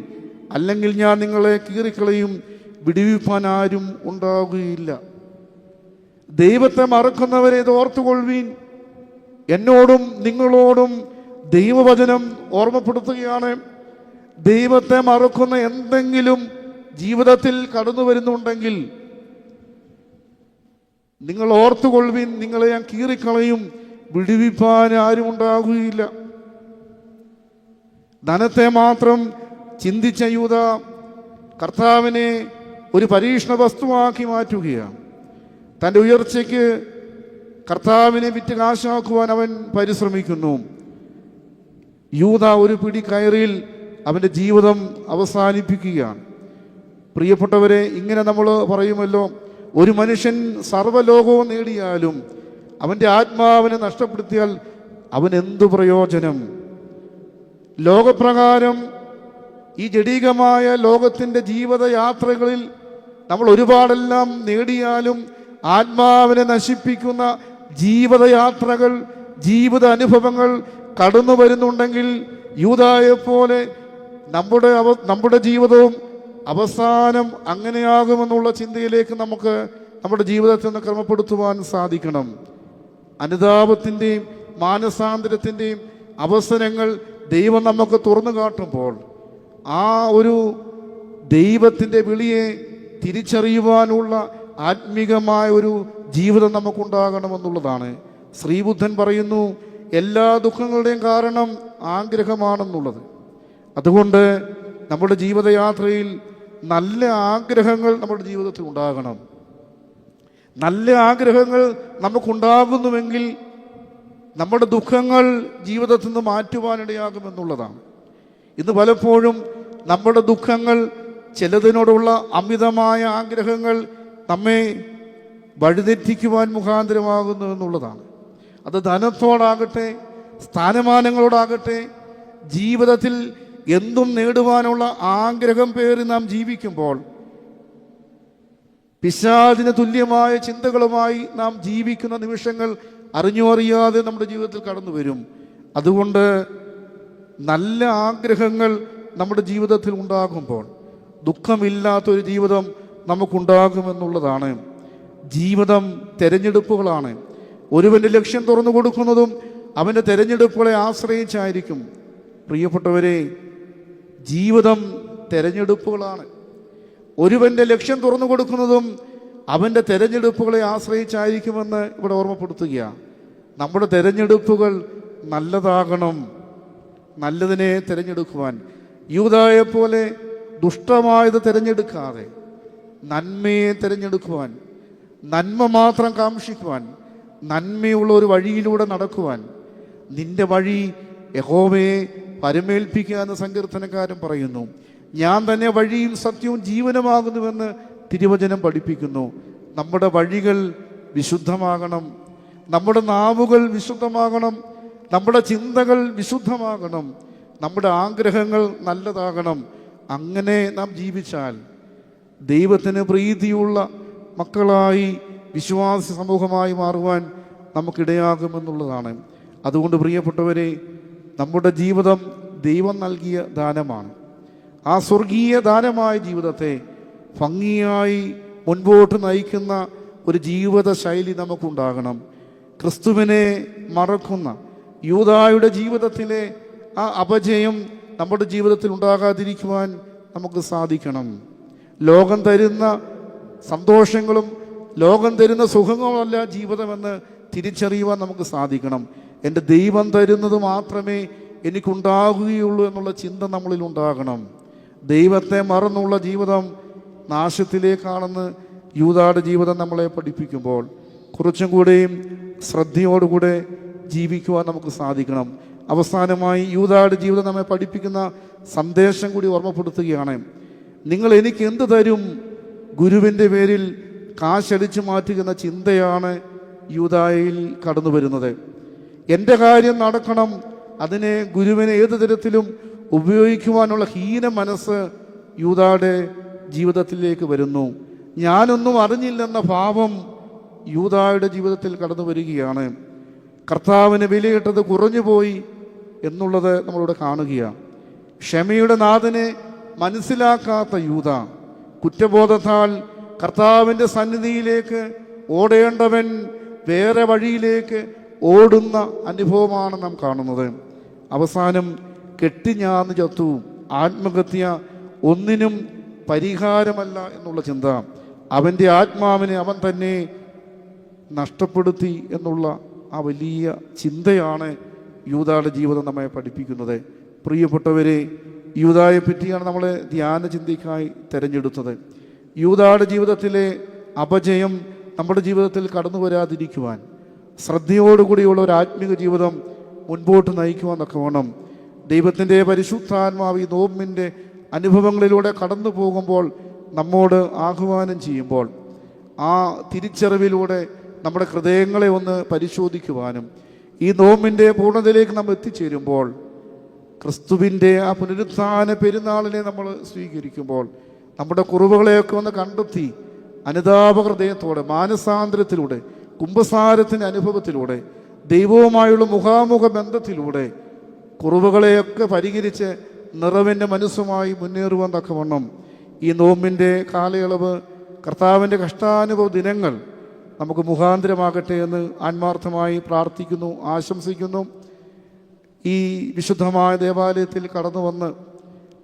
അല്ലെങ്കിൽ ഞാൻ നിങ്ങളെ കീറിക്കളയും, വിടുവിപ്പാൻ ആരും ഉണ്ടാകുകയില്ല. ദൈവത്തെ മറക്കുന്നവരെ ഇത് ഓർത്തുകൊള്ളുവിൻ. എന്നോടും നിങ്ങളോടും ദൈവവചനം ഓർമ്മപ്പെടുത്തുകയാണ്. ദൈവത്തെ മറക്കുന്ന എന്തെങ്കിലും ജീവിതത്തിൽ കടന്നു വരുന്നുണ്ടെങ്കിൽ നിങ്ങൾ ഓർത്തുകൊള്ളുവിൻ, നിങ്ങളെ ഞാൻ കീറിക്കളയും, വിടുവിപ്പാൻ ആരും ഉണ്ടാകുകയില്ല. ധനത്തെ മാത്രം ചിന്തിച്ച യൂദ കർത്താവിനെ ഒരു പരീക്ഷണ വസ്തുവാക്കി മാറ്റുകയാണ്. തൻ്റെ ഉയർച്ചയ്ക്ക് കർത്താവിനെ വിറ്റ് കാശാക്കുവാൻ അവൻ പരിശ്രമിക്കുന്നു. യൂദ ഒരു പിടി കയറിൽ അവൻ്റെ ജീവിതം അവസാനിപ്പിക്കുകയാണ്. പ്രിയപ്പെട്ടവരെ, ഇങ്ങനെ നമ്മൾ പറയുമല്ലോ, ഒരു മനുഷ്യൻ സർവ്വലോകവും നേടിയാലും അവൻ്റെ ആത്മാവിനെ നഷ്ടപ്പെടുത്തിയാൽ അവൻ എന്തു പ്രയോജനം? ലോകപ്രകാരം ഈ ജഡികമായ ലോകത്തിൻ്റെ ജീവിതയാത്രകളിൽ നമ്മൾ ഒരുപാടെല്ലാം നേടിയാലും ആത്മാവിനെ നശിപ്പിക്കുന്ന ജീവിതയാത്രകൾ, ജീവിത അനുഭവങ്ങൾ കടന്നു വരുന്നുണ്ടെങ്കിൽ യൂദായെപ്പോലെ നമ്മുടെ ജീവിതവും അവസാനം അങ്ങനെയാകുമെന്നുള്ള ചിന്തയിലേക്ക് നമുക്ക് നമ്മുടെ ജീവിതത്തിൽ നിന്ന് ക്രമപ്പെടുത്തുവാൻ സാധിക്കണം. അനുതാപത്തിൻ്റെയും മാനസാന്തരത്തിൻ്റെയും അവസരങ്ങൾ ദൈവം നമുക്ക് തുറന്നു കാട്ടുമ്പോൾ ആ ഒരു ദൈവത്തിൻ്റെ വിളിയെ തിരിച്ചറിയുവാനുള്ള ആത്മീകമായ ഒരു ജീവിതം നമുക്കുണ്ടാകണമെന്നുള്ളതാണ്. ശ്രീബുദ്ധൻ പറയുന്നു, എല്ലാ ദുഃഖങ്ങളുടെയും കാരണം ആഗ്രഹമാണെന്നുള്ളത്. അതുകൊണ്ട് നമ്മുടെ ജീവിതയാത്രയിൽ നല്ല ആഗ്രഹങ്ങൾ നമ്മുടെ ജീവിതത്തിൽ ഉണ്ടാകണം. നല്ല ആഗ്രഹങ്ങൾ നമുക്കുണ്ടാകുന്നുവെങ്കിൽ നമ്മുടെ ദുഃഖങ്ങൾ ജീവിതത്തിൽ നിന്ന് മാറ്റുവാനിടയാകുമെന്നുള്ളതാണ്. ഇന്ന് പലപ്പോഴും നമ്മുടെ ദുഃഖങ്ങൾ, ചിലതിനോടുള്ള അമിതമായ ആഗ്രഹങ്ങൾ നമ്മെ വഴിതെറ്റിക്കുവാൻ മുഖാന്തരമാകുന്നു എന്നുള്ളതാണ്. അത് ധനത്തോടാകട്ടെ, സ്ഥാനമാനങ്ങളോടാകട്ടെ, ജീവിതത്തിൽ എന്തും നേടുവാനുള്ള ആഗ്രഹം പേറി നാം ജീവിക്കുമ്പോൾ പിശാചിന് തുല്യമായ ചിന്തകളുമായി നാം ജീവിക്കുന്ന നിമിഷങ്ങൾ അറിഞ്ഞോ അറിയാതെ നമ്മുടെ ജീവിതത്തിൽ കടന്നു വരും. അതുകൊണ്ട് നല്ല ആഗ്രഹങ്ങൾ നമ്മുടെ ജീവിതത്തിൽ ഉണ്ടാകുമ്പോൾ ദുഃഖമില്ലാത്തൊരു ജീവിതം നമുക്കുണ്ടാകുമെന്നുള്ളതാണ്. ജീവിതം തെരഞ്ഞെടുപ്പുകളാണ്. ഒരുവൻ്റെ ലക്ഷ്യം തുറന്നു കൊടുക്കുന്നതും അവൻ്റെ തെരഞ്ഞെടുപ്പുകളെ ആശ്രയിച്ചായിരിക്കും. പ്രിയപ്പെട്ടവരെ, ജീവിതം തെരഞ്ഞെടുപ്പുകളാണ്. ഒരുവൻ്റെ ലക്ഷ്യം തുറന്നു കൊടുക്കുന്നതും അവൻ്റെ തെരഞ്ഞെടുപ്പുകളെ ആശ്രയിച്ചായിരിക്കുമെന്ന് ഇവിടെ ഓർമ്മപ്പെടുത്തുകയാണ്. നമ്മുടെ തെരഞ്ഞെടുപ്പുകൾ നല്ലതാകണം. നല്ലതിനെ തിരഞ്ഞെടുക്കുവാൻ യൂദായെപ്പോലെ ദുഷ്ടമായത് തിരഞ്ഞെടുക്കാതെ നന്മയെ തിരഞ്ഞെടുക്കുവാൻ, നന്മ മാത്രം കാംക്ഷിക്കുവാൻ, നന്മയുള്ള ഒരു വഴിയിലൂടെ നടക്കുവാൻ. നിന്റെ വഴി യഹോവയെ പരമേൽപ്പിക്കുക എന്ന് സങ്കീർത്തനക്കാരൻ പറയുന്നു. ഞാൻ തന്നെ വഴിയും സത്യവും ജീവനുമാകുന്നുവെന്ന് തിരുവചനം പഠിപ്പിക്കുന്നു. നമ്മുടെ വഴികൾ വിശുദ്ധമാകണം, നമ്മുടെ നാവുകൾ വിശുദ്ധമാകണം, നമ്മുടെ ചിന്തകൾ വിശുദ്ധമാകണം, നമ്മുടെ ആഗ്രഹങ്ങൾ നല്ലതാകണം. അങ്ങനെ നാം ജീവിച്ചാൽ ദൈവത്തിന് പ്രീതിയുള്ള മക്കളായി, വിശ്വാസ സമൂഹമായി മാറുവാൻ നമുക്കിടയാകുമെന്നുള്ളതാണ്. അതുകൊണ്ട് പ്രിയപ്പെട്ടവരെ, നമ്മുടെ ജീവിതം ദൈവം നൽകിയ ദാനമാണ്. ആ സ്വർഗീയ ദാനമായ ജീവിതത്തെ ഭംഗിയായി മുൻപോട്ട് നയിക്കുന്ന ഒരു ജീവിത ശൈലി നമുക്കുണ്ടാകണം. ക്രിസ്തുവിനെ മറക്കുന്ന യൂദായുടെ ജീവിതത്തിലെ ആ അപജയം നമ്മുടെ ജീവിതത്തിൽ ഉണ്ടാകാതിരിക്കുവാൻ നമുക്ക് സാധിക്കണം. ലോകം തരുന്ന സന്തോഷങ്ങളും ലോകം തരുന്ന സുഖങ്ങളുമല്ല ജീവിതമെന്ന് തിരിച്ചറിയുവാൻ നമുക്ക് സാധിക്കണം. എൻ്റെ ദൈവം തരുന്നത് മാത്രമേ എനിക്കുണ്ടാകുകയുള്ളൂ എന്നുള്ള ചിന്ത നമ്മളിൽ ഉണ്ടാകണം. ദൈവത്തെ മറന്നുള്ള ജീവിതം നാശത്തിലേക്കാണെന്ന് യൂദായുടെ ജീവിതം നമ്മളെ പഠിപ്പിക്കുമ്പോൾ കുറച്ചും കൂടെയും ശ്രദ്ധയോടുകൂടെ ജീവിക്കുവാൻ നമുക്ക് സാധിക്കണം. അവസാനമായി യൂദായുടെ ജീവിതം നമ്മെ പഠിപ്പിക്കുന്ന സന്ദേശം കൂടി ഓർമ്മപ്പെടുത്തുകയാണ്. നിങ്ങൾ എനിക്ക് എന്ത് തരും? ഗുരുവിൻ്റെ പേരിൽ കാശടിച്ചു മാറ്റുന്ന ചിന്തയാണ് യൂദായിൽ കടന്നു വരുന്നത്. എൻ്റെ കാര്യം നടക്കണം, അതിനെ ഗുരുവിനെ ഏത് തരത്തിലും ഉപയോഗിക്കുവാനുള്ള ഹീന മനസ്സ് യൂദായുടെ ജീവിതത്തിലേക്ക് വരുന്നു. ഞാനൊന്നും അറിഞ്ഞില്ലെന്ന ഭാവം യൂദായുടെ ജീവിതത്തിൽ കടന്നു വരികയാണ്. കർത്താവിന് വിലയിട്ടത് കുറഞ്ഞുപോയി എന്നുള്ളത് നമ്മളിവിടെ കാണുകയാണ്. ക്ഷമയുടെ നാഥനെ മനസ്സിലാക്കാത്ത യൂദ കുറ്റബോധത്താൽ കർത്താവിൻ്റെ സന്നിധിയിലേക്ക് ഓടേണ്ടവൻ വേറെ വഴിയിലേക്ക് ഓടുന്ന അനുഭവമാണ് നാം കാണുന്നത്. അവസാനം കെട്ടിഞ്ഞാന്ന് ചത്തു. ആത്മഹത്യ ഒന്നിനും പരിഹാരമല്ല എന്നുള്ള ചിന്ത. അവൻ്റെ ആത്മാവിനെ അവൻ തന്നെ നഷ്ടപ്പെടുത്തി എന്നുള്ള ആ വലിയ ചിന്തയാണ് യൂദായുടെ ജീവിതം നമ്മെ പഠിപ്പിക്കുന്നത്. പ്രിയപ്പെട്ടവരെ, യൂദായെ പറ്റിയാണ് നമ്മൾ ധ്യാന ചിന്തയ്ക്കായി തിരഞ്ഞെടുത്തത്. യൂദായുടെ ജീവിതത്തിലെ അപജയം നമ്മുടെ ജീവിതത്തിൽ കടന്നു വരാതിരിക്കുവാൻ, ശ്രദ്ധയോടുകൂടിയുള്ള ഒരു ആത്മീക ജീവിതം മുൻപോട്ട് നയിക്കുവാനൊക്കെ വേണം ദൈവത്തിൻ്റെ പരിശുദ്ധാത്മാവ് ഈ നോമ്പിൻ്റെ അനുഭവങ്ങളിലൂടെ കടന്നു പോകുമ്പോൾ നമ്മോട് ആഹ്വാനം ചെയ്യുമ്പോൾ ആ തിരിച്ചറിവിലൂടെ നമ്മുടെ ഹൃദയങ്ങളെ ഒന്ന് പരിശോധിക്കുവാനും ഈ നോമ്പിൻ്റെ പൂർണ്ണതയിലേക്ക് നമ്മൾ എത്തിച്ചേരുമ്പോൾ ക്രിസ്തുവിൻ്റെ ആ പുനരുത്ഥാന പെരുന്നാളിനെ നമ്മൾ സ്വീകരിക്കുമ്പോൾ നമ്മുടെ കുറവുകളെയൊക്കെ ഒന്ന് കണ്ടെത്തി അനുതാപ ഹൃദയത്തോടെ മാനസാന്തരത്തിലൂടെ കുംഭസാരത്തിൻ്റെ അനുഭവത്തിലൂടെ ദൈവവുമായുള്ള മുഖാമുഖ ബന്ധത്തിലൂടെ കുറവുകളെയൊക്കെ പരിഹരിച്ച് നിറവിൻ്റെ മനസ്സുമായി മുന്നേറുവാൻ തക്കവണ്ണം ഈ നോമ്പിൻ്റെ കാലയളവ് കർത്താവിൻ്റെ കഷ്ടാനുഭവ ദിനങ്ങൾ നമുക്ക് മുഖാന്തരമാകട്ടെ എന്ന് ആത്മാർത്ഥമായി പ്രാർത്ഥിക്കുന്നു, ആശംസിക്കുന്നു. ഈ വിശുദ്ധമായ ദേവാലയത്തിൽ കടന്നു വന്ന്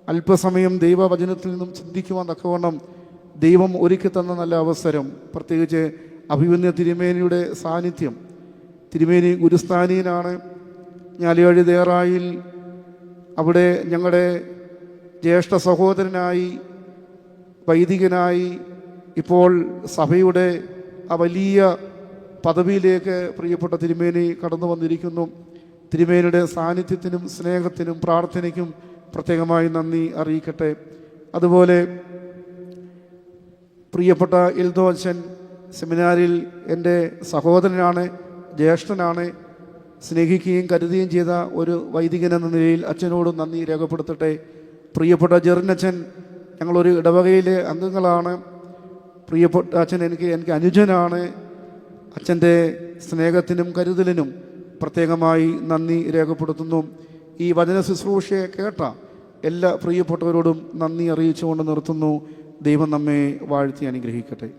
അല്പസമയം ദൈവവചനത്തിൽ നിന്നും ചിന്തിക്കുവാൻ തക്കവണ്ണം ദൈവം ഒരുക്കി തന്ന നല്ല അവസരം, പ്രത്യേകിച്ച് അഭിമന്യ തിരുമേനിയുടെ സാന്നിധ്യം. തിരുമേനി ഗുരുസ്ഥാനീയനാണ്. ഞാലിയാഴി ദേറായിൽ അവിടെ ഞങ്ങളുടെ ജ്യേഷ്ഠ സഹോദരനായി വൈദികനായി ഇപ്പോൾ സഭയുടെ ആ വലിയ പദവിയിലേക്ക് പ്രിയപ്പെട്ട തിരുമേനി കടന്നു വന്നിരിക്കുന്നു. തിരുമേനിയുടെ സാന്നിധ്യത്തിനും സ്നേഹത്തിനും പ്രാർത്ഥനയ്ക്കും പ്രത്യേകമായി നന്ദി അറിയിക്കട്ടെ. അതുപോലെ പ്രിയപ്പെട്ട എൽദോ അച്ഛൻ സെമിനാരിൽ എൻ്റെ സഹോദരനാണ്, ജ്യേഷ്ഠനാണ്. സ്നേഹിക്കുകയും കരുതുകയും ചെയ്ത ഒരു വൈദികൻ എന്ന നിലയിൽ അച്ഛനോടും നന്ദി രേഖപ്പെടുത്തട്ടെ. പ്രിയപ്പെട്ട ജെറിനച്ഛൻ ഞങ്ങളൊരു ഇടവകയിലെ അംഗങ്ങളാണ്. പ്രിയപ്പെട്ട അച്ഛൻ എനിക്ക് അനുജനാണ്. അച്ഛൻ്റെ സ്നേഹത്തിനും കരുതലിനും പ്രത്യേകമായി നന്ദി രേഖപ്പെടുത്തുന്നു. ഈ വചന ശുശ്രൂഷയെ കേട്ട എല്ലാ പ്രിയപ്പെട്ടവരോടും നന്ദി അറിയിച്ചുകൊണ്ട് നിർത്തുന്നു. ദൈവം നമ്മെ വാഴ്ത്തി അനുഗ്രഹിക്കട്ടെ.